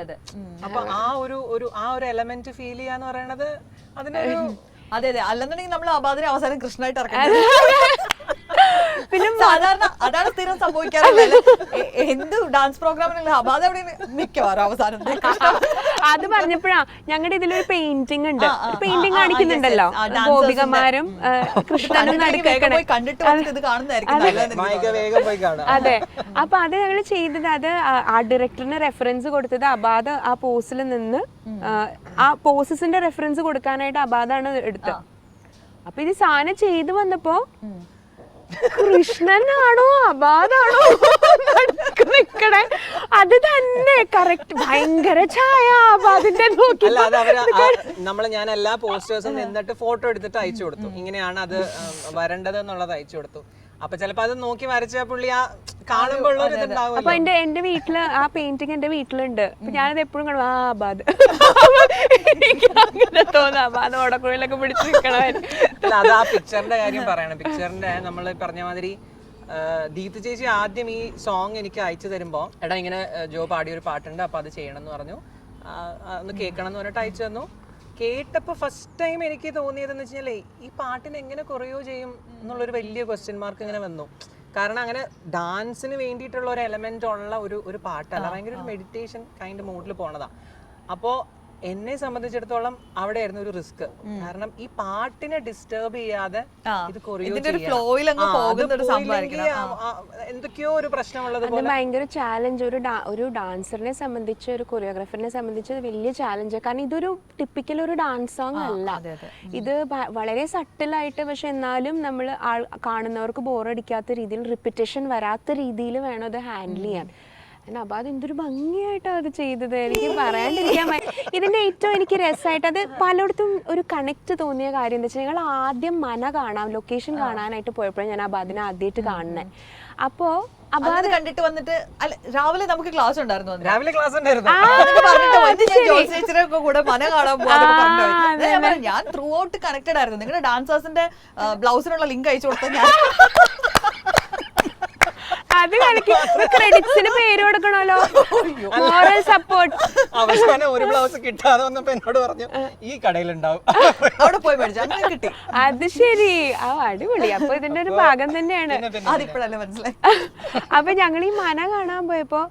അപ്പൊ ആ ഒരു എലമെന്റ് ഫീൽ ചെയ്യാന്ന് പറയണത് അതിനൊരു അതെ അല്ലെന്നുണ്ടെങ്കിൽ നമ്മൾ അബാദിനെ അവസാനം കൃഷ്ണനായിട്ട് ഇറക്കണം. പിന്നെ സാധാരണ അതാണ് സ്ഥിരം സംഭവിക്കാറുള്ളത്. എന്ത് ഡാൻസ് പ്രോഗ്രാമിനുള്ള അബാദ എവിടെ മിക്കവാറും അവസാനം. അത് പറഞ്ഞപ്പോഴാ ഞങ്ങളുടെ ഇതിലൊരു പെയിന്റിംഗ് ഉണ്ട്, പെയിന്റിംഗ് കാണിക്കുന്നുണ്ടല്ലോ, ഗോപികമാരും കൃഷ്ണനും കണ്ടിട്ട് ഇത് കാണുന്നതായിരിക്കും. അതെ, അപ്പൊ അത് ഞങ്ങൾ ചെയ്തത്, അത് ആ ഡയറക്ടറിന് റെഫറൻസ് കൊടുത്തത് അബാദ ആ പോസിൽ നിന്ന് ആ പോസസിന്റെ റെഫറൻസ് കൊടുക്കാനായിട്ട് അബാദാണ് എടുത്തത്. അപ്പൊ ഇത് സാധനം ചെയ്തു വന്നപ്പോ കൃഷ്ണനാണോ അബാദാണോ നിക്കണേ, അത് തന്നെ കറക്റ്റ്. ഭയങ്കര ഛായ അബാദിന്റെ നോക്കി. ഞാൻ എല്ലാ പോസ്റ്റേഴ്സും നിന്നിട്ട് ഫോട്ടോ എടുത്തിട്ട് അയച്ചു കൊടുത്തു, ഇങ്ങനെയാണ് അത് വരേണ്ടത് എന്നുള്ളത് അയച്ചു കൊടുത്തു. അപ്പൊ ചിലപ്പോ അത് നോക്കി വരച്ച പുള്ളി ആ കാണുമ്പോൾ ഉള്ള ഒരു ഇതുണ്ടാവും. അപ്പൊ എന്റെ വീട്ടില് ആ പെയിന്റിങ് എന്റെ വീട്ടിലുണ്ട്. അപ്പൊ ഞാനത് എപ്പോഴും കാണും, ആ അബാദ് അങ്ങനെ തോന്നാം, അബാദ് ഓടക്കുഴലൊക്കെ പിടിച്ച് നിൽക്കണമായിരുന്നു. അത് ആ പിക്ചറിന്റെ കാര്യം പറയണം. പിക്ചറിന്റെ നമ്മൾ പറഞ്ഞ മാതിരി ദീപ്തി ചേച്ചി ആദ്യം ഈ സോങ് എനിക്ക് അയച്ചു തരുമ്പോ എടാ ഇങ്ങനെ ജോ പാടിയൊരു പാട്ടുണ്ട്, അപ്പൊ അത് ചെയ്യണം എന്ന് പറഞ്ഞു, ഒന്ന് കേൾക്കണം എന്ന് പറഞ്ഞിട്ട് അയച്ചു തന്നു. കേട്ടപ്പോൾ ഫസ്റ്റ് ടൈം എനിക്ക് തോന്നിയതെന്ന് വെച്ചാൽ ഈ പാട്ടിന് എങ്ങനെ കുറയോ ചെയ്യും എന്നുള്ളൊരു വലിയ ക്വസ്റ്റ്യൻ മാർക്ക് ഇങ്ങനെ വന്നു. കാരണം അങ്ങനെ ഡാൻസിന് വേണ്ടിയിട്ടുള്ള ഒരു എലമെന്റ് ഉള്ള ഒരു പാട്ടല്ല, ഭയങ്കര ഒരു മെഡിറ്റേഷൻ കൈൻഡ് മൂഡിൽ പോണതാ. അപ്പോൾ എന്നെ സംബന്ധിച്ചിടത്തോളം അവിടെ ആയിരുന്നു ഒരു റിസ്ക്. കാരണം ഈ പാട്ടിനെ ഡിസ്റ്റർബ് ചെയ്യാതെ ഇത് എന്തൊക്കെയോ ഒരു പ്രശ്നമുള്ളത് പോലെ ഭയങ്കര ചാലഞ്ച്. ഒരു ഡാൻസറിനെ സംബന്ധിച്ച്, ഒരു കൊറിയോഗ്രാഫറിനെ സംബന്ധിച്ച് വലിയ ചാലഞ്ച്. കാരണം ഇതൊരു ടിപ്പിക്കൽ ഒരു ഡാൻസ് സോങ് അല്ല, ഇത് വളരെ സട്ടിലായിട്ട്, പക്ഷെ എന്നാലും നമ്മൾ കാണുന്നവർക്ക് ബോറടിക്കാത്ത രീതിയിൽ, റിപ്പിറ്റേഷൻ വരാത്ത രീതിയിൽ വേണം അത് ഹാൻഡിൽ ചെയ്യാൻ. അപ്പൊ അത് എന്തൊരു ഭംഗിയായിട്ടാണ് അത് ചെയ്തത്, എനിക്ക് പറയാണ്ടിരിക്കാൻ. ഇതിന്റെ ഏറ്റവും എനിക്ക് രസമായിട്ട് അത് പലയിടത്തും ഒരു കണക്ട് തോന്നിയ കാര്യം എന്താ വെച്ചാൽ, ഞങ്ങൾ ആദ്യം മന കാണാൻ, ലൊക്കേഷൻ കാണാനായിട്ട് പോയപ്പോഴും ഞാൻ അബാദിനെ ആദ്യമായിട്ട് കാണുന്നത്. അപ്പോ അബാദ് കണ്ടിട്ട് വന്നിട്ട് രാവിലെ നമുക്ക് ക്ലാസ് ഉണ്ടായിരുന്നു, രാവിലെ ക്ലാസ് ഉണ്ടായിരുന്നു. കൂടെ മന കാണാൻ പോകാൻ ഞാൻ ത്രൂ ഔട്ട് കണക്റ്റഡ് ആയിരുന്നു. നിങ്ങളുടെ ഡാൻസേഴ്സിന്റെ ബ്ലൗസിനുള്ള ലിങ്ക് അയച്ചു കൊടുത്ത ഞാൻ അത് ക്രെഡിറ്റ്സിന് പേര് കൊടുക്കണല്ലോ, മോറൽ സപ്പോർട്ട്. അവസാനം ഒരു ബ്ലൗസ് കിട്ടാതെ വന്നപ്പോ എന്നോട് പറഞ്ഞു ഈ കടയിലുണ്ടാവും, അവിടെ പോയി മേടിച്ചു, അങ്ങനെ കിട്ടി. അത് ശരി, ആ അടിപൊളി. അപ്പൊ ഇതിന്റെ ഒരു ഭാഗം തന്നെയാണ്. അതിപ്പോഴല്ലേ മനസ്സിലായി. അപ്പൊ ഞങ്ങൾ ഈ മന കാണാൻ പോയപ്പോ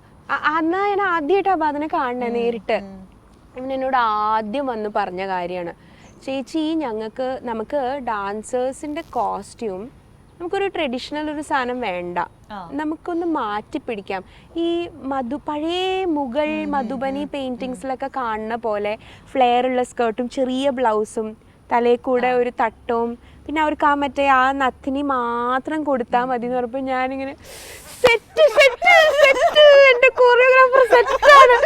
അന്നാ ഞാൻ ആദ്യമായിട്ട് അബാദിനെ കാണണേ നേരിട്ട്. ഇവൻ എന്നോട് ആദ്യം വന്ന് പറഞ്ഞ കാര്യമാണ്, ചേച്ചി നമുക്ക് ഡാൻസേഴ്സിന്റെ കോസ്റ്റ്യൂം നമുക്കൊരു ട്രഡീഷണൽ ഒരു സാധനം വേണ്ട, നമുക്കൊന്ന് മാറ്റിപ്പിടിക്കാം. ഈ പഴയ മുഗൾ മധുബനി പെയിന്റിങ്സിലൊക്കെ കാണുന്ന പോലെ ഫ്ലെയർ ഉള്ള സ്കേർട്ടും ചെറിയ ബ്ലൗസും തലയിൽ കൂടെ ഒരു തട്ടവും, പിന്നെ അവർക്ക് ആ നത്തിനി മാത്രം കൊടുത്താൽ മതി എന്ന് പറഞ്ഞപ്പോൾ ഞാനിങ്ങനെ എന്റെ കൊറിയോഗ്രാഫർ സെറ്റാണ്.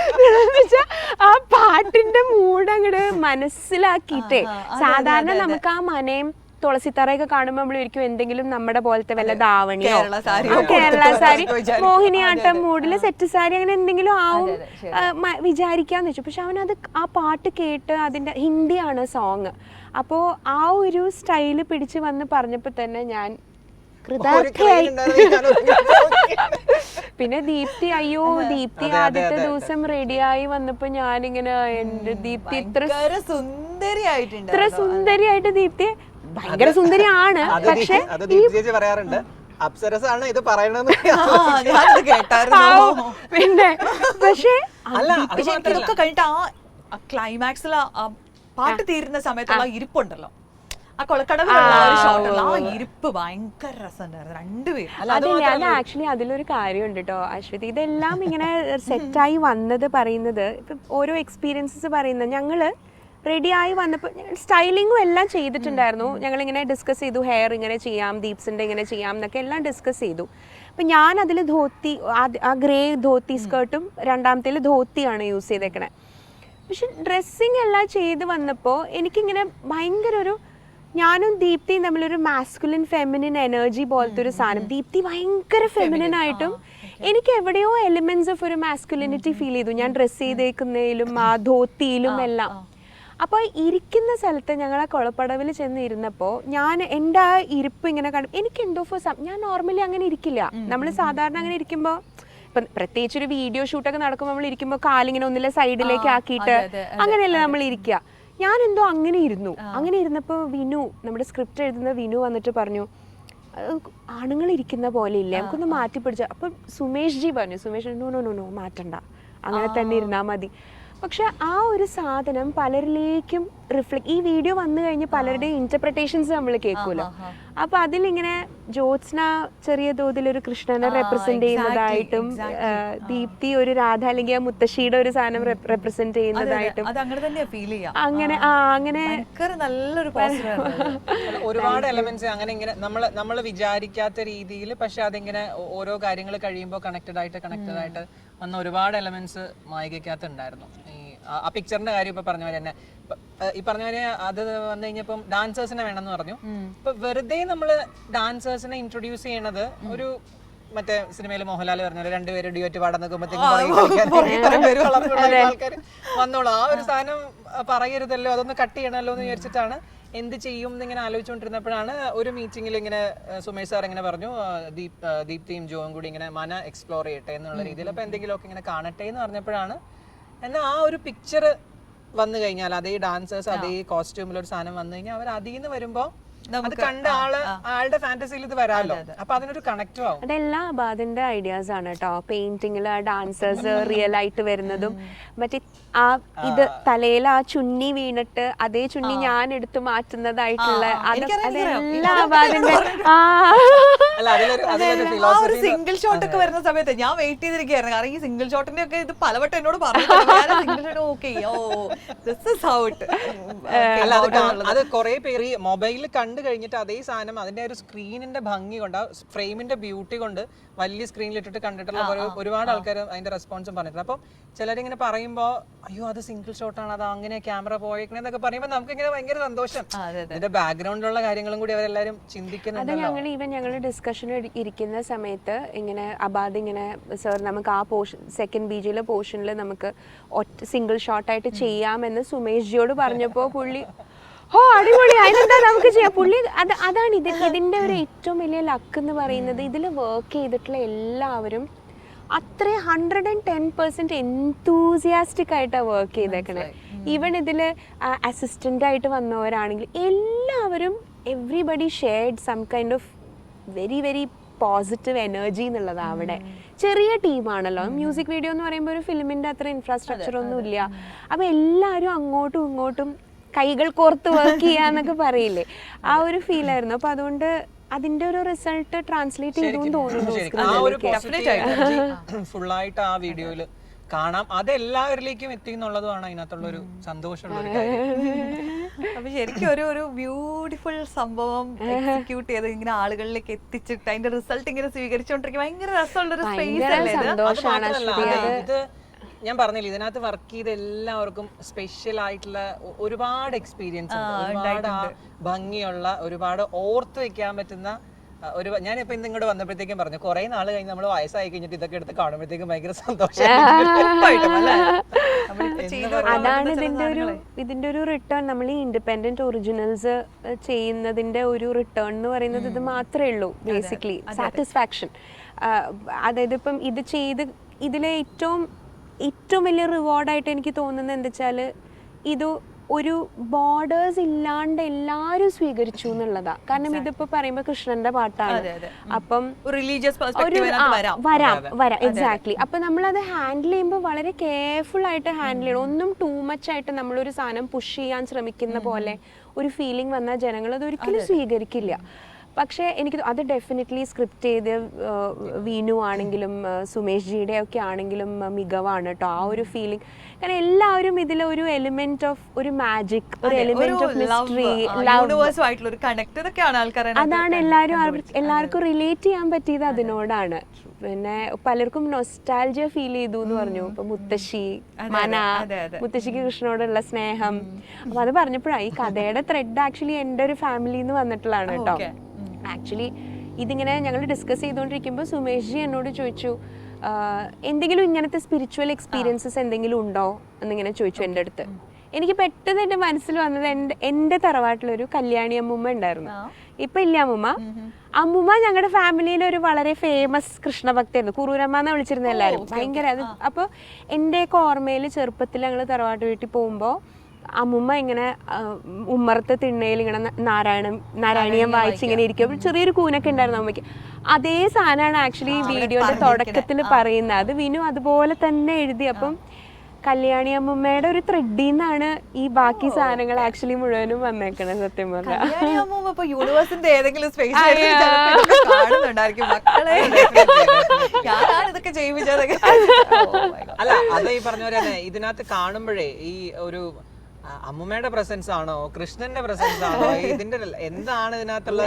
ആ പാട്ടിന്റെ മൂഡ് അങ്ങോട്ട് മനസ്സിലാക്കിയിട്ടേ. സാധാരണ നമുക്ക് ആ മനയും തുളസിത്തറയൊക്കെ കാണുമ്പോൾ നമ്മൾ ഒരിക്കലും എന്തെങ്കിലും നമ്മുടെ പോലത്തെ വല്ല ധാവണിയോ കേരള സാരി മോഹിനിയാട്ടം മൂഡില് സെറ്റ് സാരി അങ്ങനെ എന്തെങ്കിലും ആവും വിചാരിക്കാന്ന് വെച്ചു. പക്ഷെ അവനത് ആ പാട്ട് കേട്ട്, അതിന്റെ ഹിന്ദിയാണ് സോങ്, അപ്പോൾ ആ ഒരു സ്റ്റൈല് പിടിച്ച് വന്ന് പറഞ്ഞപ്പോൾ തന്നെ ഞാൻ കൃതാർത്ഥയായി. പിന്നെ ദീപ്തി ആദ്യത്തെ ദിവസം റെഡിയായി വന്നപ്പോ ഞാനിങ്ങനെ എന്റെ ദീപ്തി ഇത്ര സുന്ദരിയായിട്ട്, ദീപ്തി ഭയങ്കര സുന്ദരിയാണ്. പക്ഷെ പറയാറുണ്ട് അപ്സരസാണ് ഇത് പറയണെന്ന്. പിന്നെ പക്ഷെ ഇതൊക്കെ കഴിഞ്ഞിട്ട് ആ ക്ലൈമാക്സിൽ പാട്ട് തീരുന്ന സമയത്തുള്ള ഇരിപ്പുണ്ടല്ലോ, ആ കൊളക്കടവിലുള്ള ആ ഇരിപ്പ് ഭയങ്കര രസമുണ്ടായിരുന്നു രണ്ടുപേരും. അത് ആക്ച്വലി അതിലൊരു കാര്യമുണ്ട് കേട്ടോ അശ്വതി. ഇതെല്ലാം ഇങ്ങനെ സെറ്റായി വന്നത് പറയുന്നത് ഇപ്പൊ ഓരോ എക്സ്പീരിയൻസസ് പറയുന്നത്. ഞങ്ങള് റെഡിയായി വന്നപ്പോൾ സ്റ്റൈലിങ്ങും എല്ലാം ചെയ്തിട്ടുണ്ടായിരുന്നു. ഞങ്ങളിങ്ങനെ ഡിസ്കസ് ചെയ്തു, ഹെയർ ഇങ്ങനെ ചെയ്യാം, ദീപ്സിൻ്റെ ഇങ്ങനെ ചെയ്യാം എന്നൊക്കെ എല്ലാം ഡിസ്കസ് ചെയ്തു. അപ്പം ഞാൻ അതിൽ ധോത്തി, ആ ഗ്രേ ധോത്തി സ്കേർട്ടും രണ്ടാമത്തേൽ ധോത്തിയാണ് യൂസ് ചെയ്തേക്കണേ. പക്ഷെ ഡ്രസ്സിങ് എല്ലാം ചെയ്ത് വന്നപ്പോൾ എനിക്കിങ്ങനെ ഭയങ്കര ഒരു, ഞാനും ദീപ്തിയും തമ്മിലൊരു മാസ്കുലിൻ ഫെമിനിൻ എനർജി പോലത്തെ ഒരു സാധനം. ദീപ്തി ഭയങ്കര ഫെമിനിൻ ആയിട്ടും എനിക്ക് എവിടെയോ എലിമെന്റ്സ് ഓഫ് ഒരു മാസ്കുലിനിറ്റി ഫീൽ ചെയ്തു, ഞാൻ ഡ്രസ്സ് ചെയ്തേക്കുന്നതിലും ആ ധോത്തിയിലും എല്ലാം. അപ്പോൾ ഇരിക്കുന്ന സ്ഥലത്ത് ഞങ്ങൾ ആ കുളപ്പടവിൽ ചെന്ന് ഇരുന്നപ്പോൾ എൻ്റെ ആ ഇരിപ്പ് ഇങ്ങനെ കണ്ടു. എനിക്ക് എന്തോ ഞാൻ നോർമലി അങ്ങനെ ഇരിക്കില്ല. നമ്മൾ സാധാരണ അങ്ങനെ ഇരിക്കുമ്പോൾ, ഇപ്പം പ്രത്യേകിച്ച് ഒരു വീഡിയോ ഷൂട്ടൊക്കെ നടക്കുമ്പോൾ നമ്മൾ ഇരിക്കുമ്പോൾ കാലിങ്ങനെ ഒന്നിലെ സൈഡിലേക്ക് ആക്കിയിട്ട് അങ്ങനെയല്ല നമ്മൾ ഇരിക്കുക. ഞാൻ എന്തോ അങ്ങനെ ഇരുന്നു. അങ്ങനെ ഇരുന്നപ്പോൾ വിനു, നമ്മുടെ സ്ക്രിപ്റ്റ് എഴുതുന്ന വിനു വന്നിട്ട് പറഞ്ഞു, ആണുങ്ങൾ ഇരിക്കുന്ന പോലെ ഇല്ല, നമുക്കൊന്ന് മാറ്റി പിടിച്ച. അപ്പം സുമേഷ് ജി പറഞ്ഞു, സുമേഷ് നോ മാറ്റണ്ട, അങ്ങനെ തന്നെ ഇരുന്നാൽ മതി. പക്ഷെ ആ ഒരു സാധനം പലരിലേക്കും റിഫ്ലക്ട്, ഈ വീഡിയോ വന്നു കഴിഞ്ഞ് പലരുടെയും ഇന്റർപ്രിട്ടേഷൻസ് നമ്മൾ കേൾക്കുമല്ലോ. അപ്പൊ അതിലിങ്ങനെ ജ്യോത്സ്ന ചെറിയ തോതിൽ ഒരു കൃഷ്ണനെ റെപ്രസെന്റ് ചെയ്യുന്നതായിട്ടും, ദീപ്തി ഒരു രാധ അല്ലെങ്കിൽ ആ മുത്തശ്ശിയുടെ ഒരു സാധനം റെപ്രസെന്റ് ചെയ്യുന്നതായിട്ടും അങ്ങനെ ഒരുപാട് എലമെന്റ്സ് അങ്ങനെ ഇങ്ങനെ നമ്മൾ വിചാരിക്കാത്ത രീതിയിൽ, പക്ഷെ അതിങ്ങനെ ഓരോ കാര്യങ്ങൾ കഴിയുമ്പോൾ കണക്റ്റഡ് ആയിട്ട് വന്ന ഒരുപാട് എലമെന്റ്സ് മായികക്കകത്ത് ഉണ്ടായിരുന്നു. ആ പിക്ചറിന്റെ കാര്യം ഇപ്പൊ പറഞ്ഞ പോലെ തന്നെ, ഈ പറഞ്ഞ പോലെ അത് വന്നു കഴിഞ്ഞപ്പം ഡാൻസേഴ്സിനെ വേണമെന്ന് പറഞ്ഞു. ഇപ്പൊ വെറുതെ നമ്മള് ഡാൻസേഴ്സിനെ ഇൻട്രൊഡ്യൂസ് ചെയ്യണത് ഒരു മറ്റേ സിനിമയിൽ മോഹൻലാൽ പറഞ്ഞ രണ്ടുപേരും ഡ്യൂറ്റ് പാടാൻ നോക്കുമ്പോഴത്തേക്കും ആൾക്കാർ വന്നോളൂ. ആ ഒരു സാധനം പറയരുതല്ലോ, അതൊന്ന് കട്ട് ചെയ്യണമല്ലോ എന്ന് വിചാരിച്ചിട്ടാണ് എന്ത് ചെയ്യും എന്നിങ്ങനെ ആലോചിച്ചുകൊണ്ടിരുന്നപ്പോഴാണ് ഒരു മീറ്റിംഗിൽ ഇങ്ങനെ സുമേഷ് സാർ ഇങ്ങനെ പറഞ്ഞു, ദീപ്തിയും ജോയും കൂടി ഇങ്ങനെ മന എക്സ്പ്ലോർ ചെയ്യട്ടെ എന്നുള്ള രീതിയിൽ, അപ്പോൾ എന്തെങ്കിലുമൊക്കെ ഇങ്ങനെ കാണട്ടെ എന്ന് പറഞ്ഞപ്പോഴാണ് എന്നാൽ ആ ഒരു പിക്ചർ വന്നു കഴിഞ്ഞാൽ, അതേ ഡാൻസേഴ്സ് അതേ കോസ്റ്റ്യൂമിൽ ഒരു സാധനം വന്നു കഴിഞ്ഞാൽ അവർ അതിൽ നിന്ന് വരുമ്പോൾ അത് കണ്ട ആളുടെ ഫാന്റസിയിൽ ഇത് വരാമല്ലോ, അപ്പൊ അതിനൊരു കണക്റ്റും ആവും. അതെല്ലാം അബാദിന്റെ ഐഡിയാസ് ആണ് കേട്ടോ. പെയിന്റിങ്ങില് ഡാൻസേഴ്സ് റിയൽ ആയിട്ട് വരുന്നതും മറ്റേ ആ ഇത് തലയിൽ ആ ചുന്നി വീണിട്ട് അതേ ചുന്നി ഞാൻ എടുത്തു മാറ്റുന്നതായിട്ടുള്ള അതെല്ലാം അബാദിന്റെ സിംഗിൾ ഷോട്ട് ഒക്കെ വരുന്ന സമയത്ത് ഞാൻ വെയിറ്റ് ചെയ്തിരിക്കുകയായിരുന്നു. കാരണം ഈ സിംഗിൾ ഷോട്ടിന്റെ ഒക്കെ ഇത് പലവട്ടം എന്നോട് പറഞ്ഞു. അത് കുറെ പേര് മൊബൈലിൽ കണ്ടു കഴിഞ്ഞിട്ട് അതേ സാധനം അതിന്റെ ഒരു സ്ക്രീനിന്റെ ഭംഗി കൊണ്ട്, ഫ്രെയിമിന്റെ ബ്യൂട്ടി കൊണ്ട് വലിയ സ്ക്രീനിൽ ഇട്ടിട്ട് കണ്ടിട്ടുള്ള ഒരുപാട് ആൾക്കാർ അതിന്റെ റെസ്പോൺസും പറഞ്ഞിട്ടുണ്ട്. അപ്പം ചിലരിങ്ങനെ പറയുമ്പോ അയ്യോ അത് സിംഗിൾ ഷോട്ടാണ്, അത് അങ്ങനെ ക്യാമറ പോയേക്കണെന്നൊക്കെ പറയുമ്പോൾ നമുക്ക് ഇങ്ങനെ ഭയങ്കര സന്തോഷം. ഇതിന്റെ ബാക്ക്ഗ്രൗണ്ടിലുള്ള കാര്യങ്ങളും കൂടി അവരെല്ലാരും ചിന്തിക്കുന്നുണ്ട്. ഞങ്ങൾ ഡിസ്കഷൻ ഇരിക്കുന്ന സമയത്ത് ഇങ്ങനെ അബാദ് ഇങ്ങനെ സർ നമുക്ക് ആ പോർഷൻ സെക്കൻഡ് ബീജിലെ പോർഷനിൽ നമുക്ക് സിംഗിൾ ഷോട്ടായിട്ട് ചെയ്യാമെന്ന് സുമേഷ് ജിയോട് പറഞ്ഞപ്പോൾ പുള്ളി അടിപൊളി, അതിനെന്താ നമുക്ക് ചെയ്യാം. പുള്ളി അതാണ് ഇതിന്റെ ഒരു ഏറ്റവും വലിയ ലക്ക് എന്ന് പറയുന്നത്. ഇതിൽ വർക്ക് ചെയ്തിട്ടുള്ള എല്ലാവരും അത്ര 110% എൻതൂസിയാസ്റ്റിക് ആയിട്ടാണ് വർക്ക് ചെയ്തേക്കണേ. ഈവൻ ഇതിൽ അസിസ്റ്റന്റ് ആയിട്ട് വന്നവരാണെങ്കിൽ എല്ലാവരും everybody shared some kind of very very positive energy എന്നുള്ളതാണ് അവിടെ. ചെറിയ ടീമാണല്ലോ, മ്യൂസിക് വീഡിയോ എന്ന് പറയുമ്പോൾ ഒരു ഫിലിമിന്റെ അത്ര ഇൻഫ്രാസ്ട്രക്ചർ ഒന്നും ഇല്ല. അപ്പൊ എല്ലാവരും അങ്ങോട്ടും ഇങ്ങോട്ടും കൈകൾ കോർത്ത് വർക്ക് ചെയ്യാന്നൊക്കെ പറയില്ലേ, ആ ഒരു ഫീൽ ആയിരുന്നു. അപ്പൊ അതുകൊണ്ട് അതിന്റെ ഒരു റിസൾട്ട് ട്രാൻസ്ലേറ്റ് ചെയ്തു തോന്നുന്നു. ഫുള്ളായിട്ട് ആ വീഡിയോയില് കാണാം, അതെല്ലാവരിലേക്കും എത്തി എന്നുള്ളതുമാണ് അതിനകത്തുള്ള ഒരു സന്തോഷമുള്ള ഒരു കാര്യം. അപ്പൊ ശരിക്കും ഒരു ബ്യൂട്ടിഫുൾ സംഭവം എക്സിക്യൂട്ട് ചെയ്ത് ഇങ്ങനെ ആളുകളിലേക്ക് എത്തിച്ചിട്ട് അതിന്റെ റിസൾട്ട് ഇങ്ങനെ സ്വീകരിച്ചോണ്ടിരിക്കും. ഭയങ്കര രസമുള്ളൊരു സ്പേസ് അല്ലേ ഇത്. ഞാൻ പറഞ്ഞില്ല, ഇതിനകത്ത് വർക്ക് ചെയ്ത എല്ലാവർക്കും സ്പെഷ്യൽ ആയിട്ടുള്ള ഒരുപാട് എക്സ്പീരിയൻസ് ഉണ്ട്, ഒരുപാട് ഭംഗിയുള്ള, ഒരുപാട് ഓർത്ത് വെക്കാൻ പറ്റുന്ന ഞാനിപ്പോ ഇന്ന് ഇങ്ങോട്ട് വന്നപ്പോഴത്തേക്കും പറഞ്ഞു, കുറെ നാള് കഴിഞ്ഞ് നമ്മൾ വയസ്സായി കഴിഞ്ഞിട്ട് ഇതൊക്കെ എടുത്ത് കാണുമ്പോഴത്തേക്കും ഭയങ്കര സന്തോഷം. അതാണ് ഇതിന്റെ ഒരു റിട്ടേൺ. നമ്മൾ ഈ ഇൻഡിപെൻഡന്റ് ഒറിജിനൽസ് ചെയ്യുന്നതിന്റെ ഒരു റിട്ടേൺ എന്ന് പറയുന്നത് ഇത് മാത്രമേ ഉള്ളൂ. Basically satisfaction. അതായത് ഇപ്പം ഇത് ചെയ്ത് ഇതിലെ ഏറ്റവും വലിയ റിവാർഡായിട്ട് എനിക്ക് തോന്നുന്നത് എന്താ വെച്ചാൽ ഇത് ഒരു ബോർഡേഴ്സ് ഇല്ലാണ്ട് എല്ലാവരും സ്വീകരിച്ചു എന്നുള്ളതാ. കാരണം ഇതിപ്പോ പറയുമ്പോ കൃഷ്ണന്റെ പാട്ടാണ്, അപ്പം വരാം എക്സാക്ട്ലി. അപ്പൊ നമ്മളത് ഹാൻഡിൽ ചെയ്യുമ്പോൾ വളരെ കെയർഫുൾ ആയിട്ട് ഹാൻഡിൽ ചെയ്യണം. ഒന്നും ടൂ മച്ച് ആയിട്ട് നമ്മളൊരു സാധനം പുഷ് ചെയ്യാൻ ശ്രമിക്കുന്ന പോലെ ഒരു ഫീലിംഗ് വന്നാൽ ജനങ്ങൾ അത് ഒരിക്കലും സ്വീകരിക്കില്ല. പക്ഷേ എനിക്ക് അത് ഡെഫിനറ്റ്ലി സ്ക്രിപ്റ്റ് ചെയ്ത് വീനു ആണെങ്കിലും സുമേഷ് ജിയുടെ ഒക്കെ ആണെങ്കിലും മികവാണ് കേട്ടോ. ആ ഒരു ഫീലിംഗ്, കാരണം എല്ലാവരും ഇതിലെ ഒരു എലിമെന്റ് ഓഫ് ഒരു മാജിക്, ഒരു എലിമെന്റ് ഓഫ് മിസ്റ്ററി, അതാണ് എല്ലാവർക്കും റിലേറ്റ് ചെയ്യാൻ പറ്റിയത് അതിനോടാണ്. പിന്നെ പലർക്കും നൊസ്റ്റാൾജിയ ഫീൽ ചെയ്തു എന്ന് പറഞ്ഞു. ഇപ്പൊ മുത്തശ്ശി, മന, മുത്തശ്ശിക്ക് കൃഷ്ണനോടുള്ള സ്നേഹം. അപ്പൊ അത് പറഞ്ഞപ്പോഴാണ് ഈ കഥയുടെ ത്രെഡ് ആക്ച്വലി എൻ്റെ ഒരു ഫാമിലിന്ന് വന്നിട്ടുള്ളതാണ് കേട്ടോ. ആക്ച്വലി ഇതിങ്ങനെ ഞങ്ങൾ ഡിസ്കസ് ചെയ്തുകൊണ്ടിരിക്കുമ്പോൾ സുമേഷ് ജി എന്നോട് ചോദിച്ചു, എന്തെങ്കിലും ഇങ്ങനത്തെ സ്പിരിച്വൽ എക്സ്പീരിയൻസസ് എന്തെങ്കിലും ഉണ്ടോ എന്നിങ്ങനെ ചോദിച്ചു എൻ്റെ അടുത്ത്. എനിക്ക് പെട്ടെന്ന് എൻ്റെ മനസ്സിൽ വന്നത് എൻ്റെ തറവാട്ടിലൊരു കല്യാണി അമ്മൂമ്മ ഉണ്ടായിരുന്നു. ഇപ്പൊ ഇല്ല അമ്മൂമ്മ ഞങ്ങളുടെ ഫാമിലിയിൽ ഒരു വളരെ ഫേമസ് കൃഷ്ണഭക്തായിരുന്നു. കുറൂരമ്മ എന്ന് വിളിച്ചിരുന്ന എല്ലാവരും ഭയങ്കര. അത് അപ്പോൾ എൻ്റെയൊക്കെ ഓർമ്മയിൽ ചെറുപ്പത്തിൽ ഞങ്ങൾ തറവാട്ട് വീട്ടിൽ പോകുമ്പോൾ അമ്മുമ്മ ഇങ്ങനെ ഉമ്മറത്തെ തിണ്ണയിൽ ഇങ്ങനെ നാരായണീയം വായിച്ച് ഇങ്ങനെ ഇരിക്കും. ചെറിയൊരു കൂനൊക്കെ ഉണ്ടായിരുന്നു അമ്മയ്ക്ക്. അതേ സാധനമാണ് ആക്ച്വലി ഈ വീഡിയോയുടെ തുടക്കത്തിൽ പറയുന്നത്. അത് വിനു അതുപോലെ തന്നെ എഴുതി. അപ്പം കല്യാണി അമ്മുമ്മയുടെ ഒരു ത്രെഡിന്നാണ് ഈ ബാക്കി സാധനങ്ങൾ ആക്ച്വലി മുഴുവനും വന്നേക്കണത്. സത്യം പറഞ്ഞാൽ യൂണിവേഴ്സിന്റെ ഏതെങ്കിലും സ്പേസ് അല്ല, അത് ഈ പറഞ്ഞ പോലെ തന്നെ ഇതിനകത്ത് കാണുമ്പോഴേ ഈ ഒരു അമ്മുമ്മയുടെ പ്രസൻസ് ആണോ കൃഷ്ണന്റെ പ്രസൻസ് ആണോ ഇതിന്റെ എന്താണ് ഇതിനകത്തുള്ള,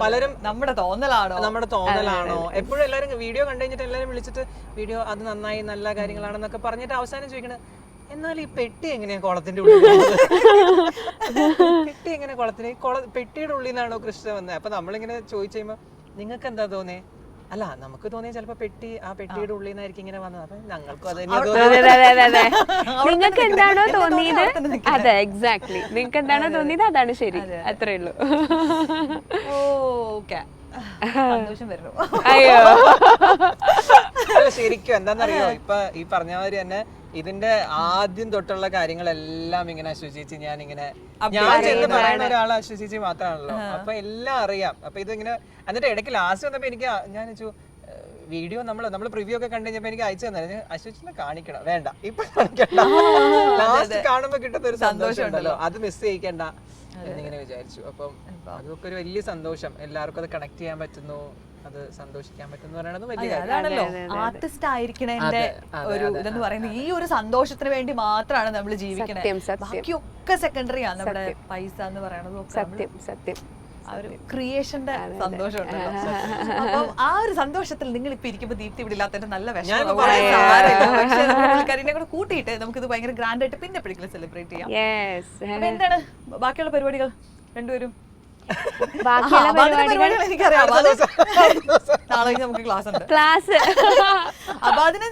പലരും നമ്മുടെ തോന്നലാണോ എപ്പോഴും എല്ലാവരും വീഡിയോ കണ്ടു കഴിഞ്ഞിട്ട് എല്ലാവരും വിളിച്ചിട്ട് വീഡിയോ അത് നന്നായി നല്ല കാര്യങ്ങളാണെന്നൊക്കെ പറഞ്ഞിട്ട് അവസാനം ചോദിക്കണേ, എന്നാൽ ഈ പെട്ടി എങ്ങനെയാ കുളത്തിന്റെ ഉള്ളിൽ, പെട്ടി എങ്ങനെ കുളത്തിന് പെട്ടിയുടെ ഉള്ളിൽ നിന്നാണോ കൃഷ്ണ വന്നത്? അപ്പൊ നമ്മളിങ്ങനെ ചോദിച്ചു കഴിയുമ്പോ നിങ്ങൾക്ക് എന്താ തോന്നിയേ, അല്ല നമുക്ക് തോന്നിയ ചിലപ്പോ ആ പെട്ടിയുടെ ഉള്ളിൽ നിന്നായിരിക്കും ഇങ്ങനെ വന്നത്. അപ്പൊ ഞങ്ങൾക്കും അത് നിങ്ങൾക്ക് എന്താണോ തോന്നിയത് അതെ എക്സാക്ട്ലി നിങ്ങൾക്ക് എന്താണോ തോന്നിയത് അതാണ് ശരി, അത്രേ ഉള്ളൂ. ഓക്കെ സന്തോഷം വരുന്നു. അയ്യോ ശരിക്കും എന്താന്നറിയോ, ഇപ്പൊ ഈ പറഞ്ഞ മാതിരി തന്നെ ഇതിന്റെ ആദ്യം തൊട്ടുള്ള കാര്യങ്ങളെല്ലാം ഇങ്ങനെ അശ്വസിച്ച് ഞാൻ ചെന്ന് പറയുന്ന ഒരാൾ അശ്വസിച്ച് മാത്രമാണല്ലോ. അപ്പൊ എല്ലാം അറിയാം. അപ്പൊ ഇതിങ്ങനെ എന്നിട്ട് ഇടയ്ക്ക് ലാസ്റ്റ് വന്നപ്പോ എനിക്ക് ഞാൻ വെച്ചു വീഡിയോ നമ്മൾ പ്രിവ്യൂ ഒക്കെ കണ്ടു കഴിഞ്ഞപ്പോ എനിക്ക് അയച്ചു തന്നെ അശ്വസിനെ കാണിക്കണം, വേണ്ട ഇപ്പൊ കാണിക്കണ്ട, ലാസ്റ്റ് കാണുമ്പോ കിട്ടുന്ന ഒരു സന്തോഷം ഉണ്ടല്ലോ, അത് മിസ് ചെയ്യിക്കണ്ട എന്നിങ്ങനെ വിചാരിച്ചു. അപ്പം അതൊക്കെ ഒരു വലിയ സന്തോഷം. എല്ലാവർക്കും അത് കണക്ട് ചെയ്യാൻ പറ്റുന്നു, അത് സന്തോഷിക്കാൻ പറ്റുന്നു പറയുന്നത് വലിയ അതാണല്ലോ ആർട്ടിസ്റ്റ് ആയിരിക്കണേന്റെ ഒരു ഇതെന്ന് പറയുന്നത്. ഈ ഒരു സന്തോഷത്തിന് വേണ്ടി മാത്രമാണ് നമ്മൾ ജീവിക്കണത്. ബാക്കിയൊക്കെ സെക്കൻഡറി ആണ്. നമ്മുടെ പൈസ എന്ന് പറയുന്നത് സത്യം സത്യം ആ ഒരു ക്രിയേഷന്റെ സന്തോഷം ഉണ്ടല്ലോ. അപ്പം ആ ഒരു സന്തോഷത്തിൽ നിങ്ങൾ ഇപ്പൊ ഇരിക്കുമ്പോ ദീപ്തി ഇവിടെ ഇല്ലാത്തതിന്റെ നല്ല വിഷമം കൂടെ കൂട്ടിയിട്ട് നമുക്ക് ഇത് ഭയങ്കര ഗ്രാൻഡ് ആയിട്ട് പിന്നെ എപ്പോഴെങ്കിലും സെലിബ്രേറ്റ് ചെയ്യാം. അപ്പൊ എന്താണ് ബാക്കിയുള്ള പരിപാടികൾ രണ്ടുപേരും? എനിക്കറിയാം നാളെ നമുക്ക് ക്ലാസ് ഉണ്ട്. അപ്പൊ അതിന്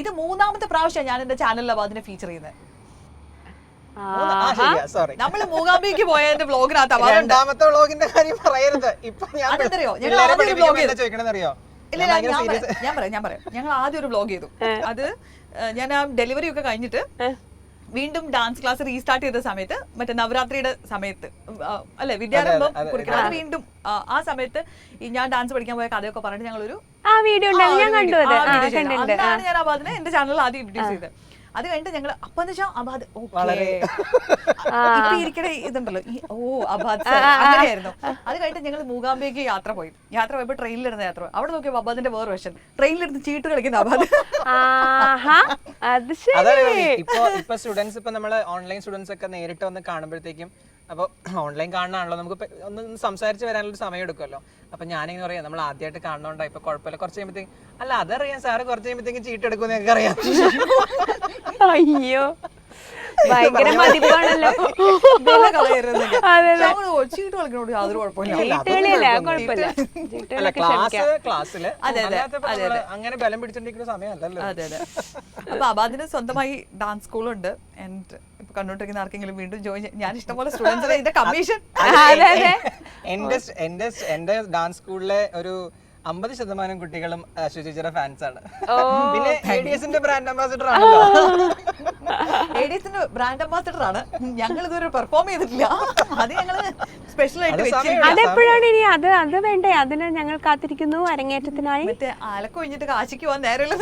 ഇത് 3ാമത്തെ പ്രാവശ്യം ഞാൻ എന്റെ ചാനലിൽ അബാദിനെ ഫീച്ചർ ചെയ്യുന്നത്. നമ്മള് മൂകാംബിക്ക് പോയതിന്റെ വ്ലോഗിനകത്ത് രണ്ടാമത്തെ വ്ലോഗിന്റെ കാര്യം പറയരുത്. ഇപ്പൊ ഞാൻ പറയാം. ഞങ്ങൾ ആദ്യം ഒരു വ്ലോഗ് ചെയ്തു. അത് ഞാൻ ആ ഡെലിവറി ഒക്കെ കഴിഞ്ഞിട്ട് വീണ്ടും ഡാൻസ് ക്ലാസ് റീസ്റ്റാർട്ട് ചെയ്ത സമയത്ത്, മറ്റേ നവരാത്രിയുടെ സമയത്ത് അല്ലെ, വിദ്യാരംഭം കുറിക്കണം. വീണ്ടും ആ സമയത്ത് ഞാൻ ഡാൻസ് പഠിക്കാൻ പോയ കഥയൊക്കെ പറഞ്ഞിട്ട് ഞങ്ങളൊരു അതാണ് ഞാൻ അബാദിനെ എന്റെ ചാനലിൽ ആദ്യം ഇൻട്രൊഡ്യൂസ് ചെയ്തത്. അത് കഴിഞ്ഞിട്ട് ഞങ്ങള് അപ്പൊ എന്ന് വെച്ചാൽ അബാദ് ഇപ്പൊ ഇരിക്കണ ഇതുണ്ടല്ലോ അബാദ് അങ്ങനെയായിരുന്നു. അത് കഴിഞ്ഞിട്ട് ഞങ്ങൾ മൂകാംബിക്ക് യാത്ര പോയപ്പോ ട്രെയിനിലിരുന്ന യാത്ര. അവിടെ നോക്കിയപ്പോ അബാദിന്റെ വേറെ വശം, ട്രെയിനിലിരുന്ന് ചീട്ട് കളിക്കുന്ന അബാദ്. ഇപ്പൊ സ്റ്റുഡൻസ്, ഇപ്പൊ നമ്മള് ഓൺലൈൻ സ്റ്റുഡൻസ് ഒക്കെ നേരിട്ട് വന്ന് കാണുമ്പോഴത്തേക്കും, അപ്പൊ ഓൺലൈൻ കാണാണല്ലോ, നമുക്ക് ഒന്ന് സംസാരിച്ച് വരാനുള്ള സമയം എടുക്കുമല്ലോ. അപ്പൊ ഞാനിങ്ങനെ പറയാം, നമ്മൾ ആദ്യമായിട്ട് കാണുന്നോണ്ടാ ഇപ്പൊ കുഴപ്പമില്ല, കുറച്ച് കഴിയുമ്പോഴത്തേക്കും അല്ല അതറിയാം സാറ്, കുറച്ച് കഴിയുമ്പോഴത്തേക്കും ചീട്ടെടുക്കും ഞങ്ങൾക്ക് അറിയാം. അയ്യോ ഭയങ്കര മതിപ്പാണല്ലോ. ക്ലാസ്സില് അങ്ങനെ ബലം പിടിച്ചോണ്ടിരിക്കുന്ന സമയമല്ലല്ലോ. അതെ അതെ. അപ്പൊ അബാദിന് സ്വന്തമായി ഡാൻസ് സ്കൂളുണ്ട്. ആൻഡ് ഇപ്പൊ കണ്ടോണ്ടിരിക്കുന്ന ആർക്കെങ്കിലും വീണ്ടും ജോയിൻ, ഞാൻ ഇഷ്ടംപോലെ സ്റ്റുഡൻസിനെ ഇതിന്റെ കമ്മീഷൻ എന്റെ ഡാൻസ് സ്കൂളിലെ ഒരു 50% കുട്ടികളും അശ്വചേച്ചിയുടെ ഫാൻസ് ആണ്. പിന്നെ ADS-ന്റെ ബ്രാൻഡ് അംബാസിഡർ ആണല്ലോ. ADS-ന്റെ ബ്രാൻഡ് അംബാസിഡർ ആണ്. ഞങ്ങൾ ഇതുവരെ പെർഫോം ചെയ്തിട്ടില്ല. അത് ഞങ്ങള് സ്പെഷ്യൽ ആയിട്ട് അതെപ്പോഴാണ് ഇനി അത് വേണ്ടേ, അതിന് ഞങ്ങൾ കാത്തിരിക്കുന്നു അരങ്ങേറ്റത്തിനായി. മറ്റേ ആലക്ക് കഴിഞ്ഞിട്ട് കാശിക്ക് പോകാൻ നേരമില്ല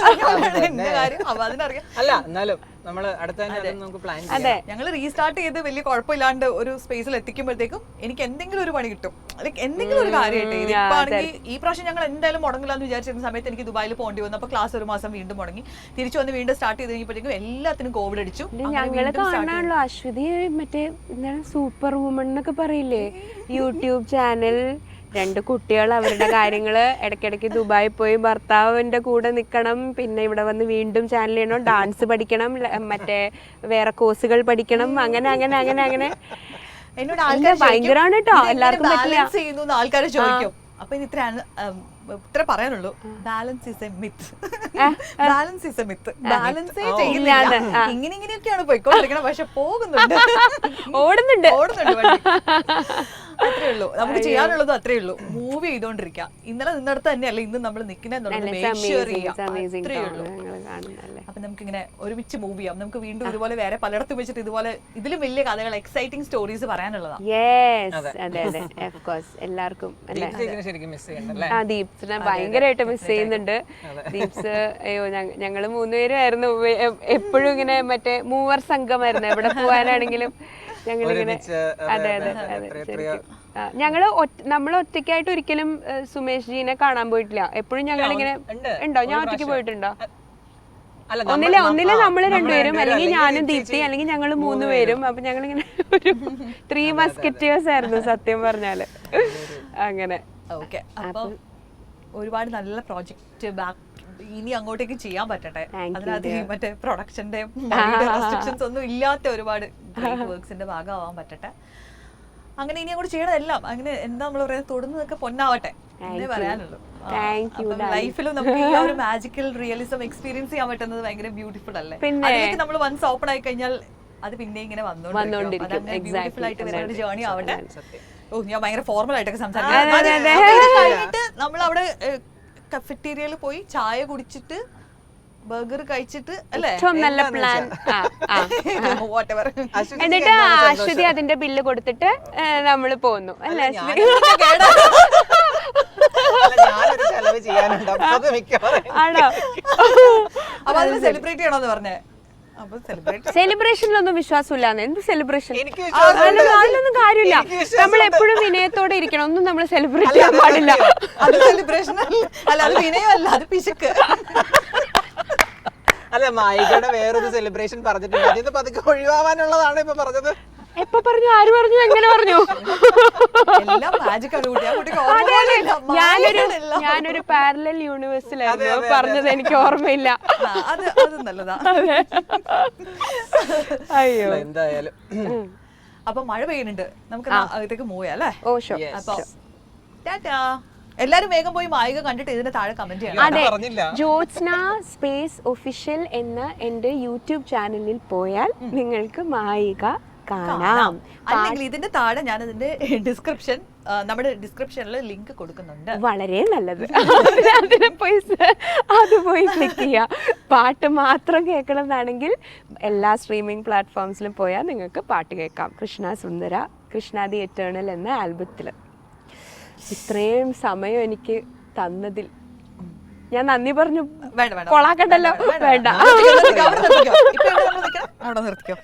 കാര്യം. അപ്പൊ അതിനറിയാം. അല്ല എന്നാലും നമ്മള് അടുത്ത നമുക്ക് പ്ലാൻ ചെയ്യാം. അതെ, ഞങ്ങൾ റീസ്റ്റാർട്ട് ചെയ്ത് വലിയ കുഴപ്പമില്ലാണ്ട് ഒരു സ്പേസിൽ എത്തിക്കുമ്പോഴത്തേക്കും എനിക്ക് എന്തെങ്കിലും ഒരു പണി കിട്ടും, എന്തെങ്കിലും ഒരു കാര്യമായിട്ട്. ഇതിപ്പോ ആണെങ്കിൽ ഈ പ്രാവശ്യം ഞങ്ങൾ എന്തായാലും മുടങ്ങില്ലാന്ന് വിചാരിച്ചിരുന്ന സമയത്ത് എനിക്ക് ദുബായിൽ പോകേണ്ടി വന്നു. അപ്പൊ ക്ലാസ് ഒരു മാസം വീണ്ടും മുടങ്ങി. തിരിച്ചു വന്ന് വീണ്ടും സ്റ്റാർട്ട് ചെയ്ത് കഴിഞ്ഞപ്പോഴത്തേക്കും എല്ലാത്തിനും കോവിഡ് അടിച്ചു. ഞങ്ങള് കാണാണല്ലോ അശ്വതി മറ്റേ എന്താണ് സൂപ്പർ വുമൺ എന്നൊക്കെ പറയില്ലേ, യൂട്യൂബ് ചാനൽ, 2 കുട്ടികൾ, അവരുടെ കാര്യങ്ങള്, ഇടയ്ക്കിടയ്ക്ക് ദുബായി പോയി ഭർത്താവിന്റെ കൂടെ നിൽക്കണം, പിന്നെ ഇവിടെ വന്ന് വീണ്ടും ചാനൽ ചെയ്യണം, ഡാൻസ് പഠിക്കണം, മറ്റേ വേറെ കോഴ്സുകൾ പഠിക്കണം, അങ്ങനെ അങ്ങനെ അങ്ങനെ അങ്ങനെ. എന്നോട് ആൾക്കാർ ഭയങ്കരമാണ് കേട്ടോ, എല്ലാവർക്കും ചെയ്യുന്നു ആൾക്കാർ ചോദിക്കും. അപ്പൊ ഇത് ഇത്ര പറയാനുള്ളൂ, balance is A myth. Balance is A myth. Balance ചെയ്യുന്നില്ല, ഇങ്ങനെയൊക്കെയാണ് പോയിക്കൊണ്ടിരിക്കണം. പക്ഷെ പോകുന്നുണ്ട്, ഓടുന്നുണ്ട്. അത്രേ ഉള്ളൂ നമുക്ക് ചെയ്യാനുള്ളത്, അത്രേ ഉള്ളൂ. മൂവ് ചെയ്തോണ്ടിരിക്കുക. ഇന്നലെ നിന്നിടത്ത് തന്നെയല്ല ഇന്ന് നമ്മൾ നിൽക്കുന്നതെന്നുള്ളത്. അപ്പൊ നമുക്കിങ്ങനെ ഒരുമിച്ച് മൂവ് ചെയ്യാം. നമുക്ക് വീണ്ടും ഇതുപോലെ വേറെ പലയിടത്തും വെച്ചിട്ട് ഇതുപോലെ ഇതിലും വലിയ കഥകൾ, എക്സൈറ്റിംഗ് സ്റ്റോറീസ് പറയാനുള്ളതാണ്. എല്ലാവർക്കും ദീപ്സിനെ ഭയങ്കരമായിട്ട് മിസ് ചെയ്യുന്നുണ്ട്. ദീപ്സ് അയ്യോ ഞങ്ങള് 3 പേരുമായിരുന്നു എപ്പോഴും ഇങ്ങനെ മറ്റേ മൂവർ സംഘമായിരുന്നു. എവിടെ പോവാനാണെങ്കിലും ഞങ്ങളിങ്ങനെ അതെ അതെ അതെ ശരിക്കും നമ്മൾ ഒറ്റയ്ക്കായിട്ട് ഒരിക്കലും സുമേഷ് ജീനെ കാണാൻ പോയിട്ടില്ല. എപ്പോഴും ഞങ്ങളിങ്ങനെ ഉണ്ടോ, ഞാൻ ഒറ്റയ്ക്ക് പോയിട്ടുണ്ടോ? ഒന്നിലെ നമ്മള് 2 പേരും, അല്ലെങ്കിൽ ഞാനും ദീപ്തി, അല്ലെങ്കിൽ ഞങ്ങൾ 3 പേരും. അപ്പൊ ഞങ്ങളിങ്ങനെ ഒരു 3 മസ്കറ്റേഴ്സ് ആയിരുന്നു സത്യം പറഞ്ഞാല്. അങ്ങനെ ഓക്കെ. അപ്പൊ ഒരുപാട് നല്ല പ്രോജക്റ്റ് ഇനി അങ്ങോട്ടേക്ക് ചെയ്യാൻ പറ്റട്ടെ. അതിനകത്ത് മറ്റേ പ്രൊഡക്ഷന്റെ റെസ്ട്രിക്ഷൻസ് ഒന്നും ഇല്ലാത്ത ഒരുപാട് വർക്ക്സിന്റെ ഭാഗമാവാൻ പറ്റട്ടെ. അങ്ങനെ ഇനി അങ്ങോട്ട് ചെയ്യണതെല്ലാം അങ്ങനെ എന്താ നമ്മൾ പറയുന്നത്, തൊടുന്നതൊക്കെ പൊന്നാവട്ടെ എന്നേ പറയാനുള്ളൂ. താങ്ക് യു ലൈഫിലും നമുക്ക് ഈ ഒരു മാജിക്കൽ റിയലിസം എക്സ്പീരിയൻസ് ചെയ്യാൻ പറ്റുന്നത് ഭയങ്കര ബ്യൂട്ടിഫുൾ അല്ലേ? പിന്നെ. അതിലേക്ക് നമ്മൾ വൺസ് ഓപ്പൺ ആയി കഴിഞ്ഞാൽ അത് പിന്നെ ഇങ്ങനെ വന്നോണ്ടിരിക്കും. ബ്യൂട്ടിഫുൾ ആയിട്ട് വരുന്ന ജേർണി ആവട്ടെ. ഓ, ഞാൻ ഭയങ്കര ഫോർമൽ ആയിട്ടൊക്കെ സംസാരിക്കും. നമ്മൾ അവിടെ കഫറ്റീരിയയിൽ പോയി ചായ കുടിച്ചിട്ട് ബർഗർ കഴിച്ചിട്ട് അല്ലേ, ഏറ്റവും നല്ല പ്ലാൻ. വാട്ടെവർ. എന്നിട്ട് അശ്വതി അതിന്റെ ബില്ല് കൊടുത്തിട്ട് നമ്മൾ പോന്നു അല്ലേ? ആണോ? അപ്പൊ സെലിബ്രേറ്റ് ചെയ്യണമെന്ന് പറഞ്ഞേ. സെലിബ്രേഷനിലൊന്നും വിശ്വാസമില്ലാന്ന്. എന്ത് സെലിബ്രേഷൻ? അതിലൊന്നും കാര്യമില്ല. നമ്മൾ എപ്പോഴും വിനയത്തോടെ ഇരിക്കണം. ഒന്നും നമ്മൾ സെലിബ്രേറ്റ് ചെയ്യാൻ പാടില്ല. അത് സെലിബ്രേഷൻ അല്ല, അത് വിനയമല്ല, അത് പിശുക്ക്. അല്ല, മായികയുടെ വേറൊരു സെലിബ്രേഷൻ പറഞ്ഞിട്ടുണ്ട്, അതിന് പതുക്കെ ഒഴിവാവാനുള്ളതാണ് ഇപ്പൊ പറഞ്ഞത്. എപ്പോ പറഞ്ഞു? ആര് പറഞ്ഞു? എങ്ങനെ പറഞ്ഞു? ഞാനൊരു പാരലൽ യൂണിവേഴ്സിലായിരുന്നു പറഞ്ഞത്, എനിക്ക് ഓർമ്മയില്ല. അത് നല്ലതാ. അയ്യോ, എന്തായാലും അപ്പൊ മഴ പെയ്യുന്നുണ്ട്, നമുക്ക് അകത്തേക്ക് മൂവ് ചെയ്യാം അല്ലേ? ഓ ഷോ. അപ്പൊ ടാറ്റാ. എല്ലാരും വേഗം പോയി മായിക കണ്ടിട്ട് ഇതിന്റെ താഴെ കമന്റ് ചെയ്യണം. അതെ, ജ്യോത്സ്ന സ്പേസ് ഒഫീഷ്യൽ എന്ന എന്റെ യൂട്യൂബ് ചാനലിൽ പോയാൽ നിങ്ങൾക്ക് മായിക കാണാം. അല്ലെങ്കിൽ ഇതിന്റെ താഴെ ഞാൻ ഇതിന്റെ ഡിസ്ക്രിപ്ഷൻ, നമ്മുടെ ഡിസ്ക്രിപ്ഷനിൽ ലിങ്ക് കൊടുക്കുന്നുണ്ട്. വളരെ നല്ലത്. അതിനെ പോയി അത് പോയി ക്ലിക്ക് ചെയ്യാം. പാട്ട് മാത്രം കേൾക്കണം എന്നാണെങ്കിൽ എല്ലാ സ്ട്രീമിംഗ് പ്ലാറ്റ്ഫോംസിലും പോയാൽ നിങ്ങൾക്ക് പാട്ട് കേൾക്കാം. കൃഷ്ണ സുന്ദര, കൃഷ്ണ ദി എറ്റേണൽ എന്ന ആൽബത്തിൽ. ഇത്രയും സമയം എനിക്ക് തന്നതിൽ ഞാൻ നന്ദി പറഞ്ഞു. കൊളാക്കണ്ടല്ലോ. വേണ്ട, അവിടെ നിർത്തിക്കോ.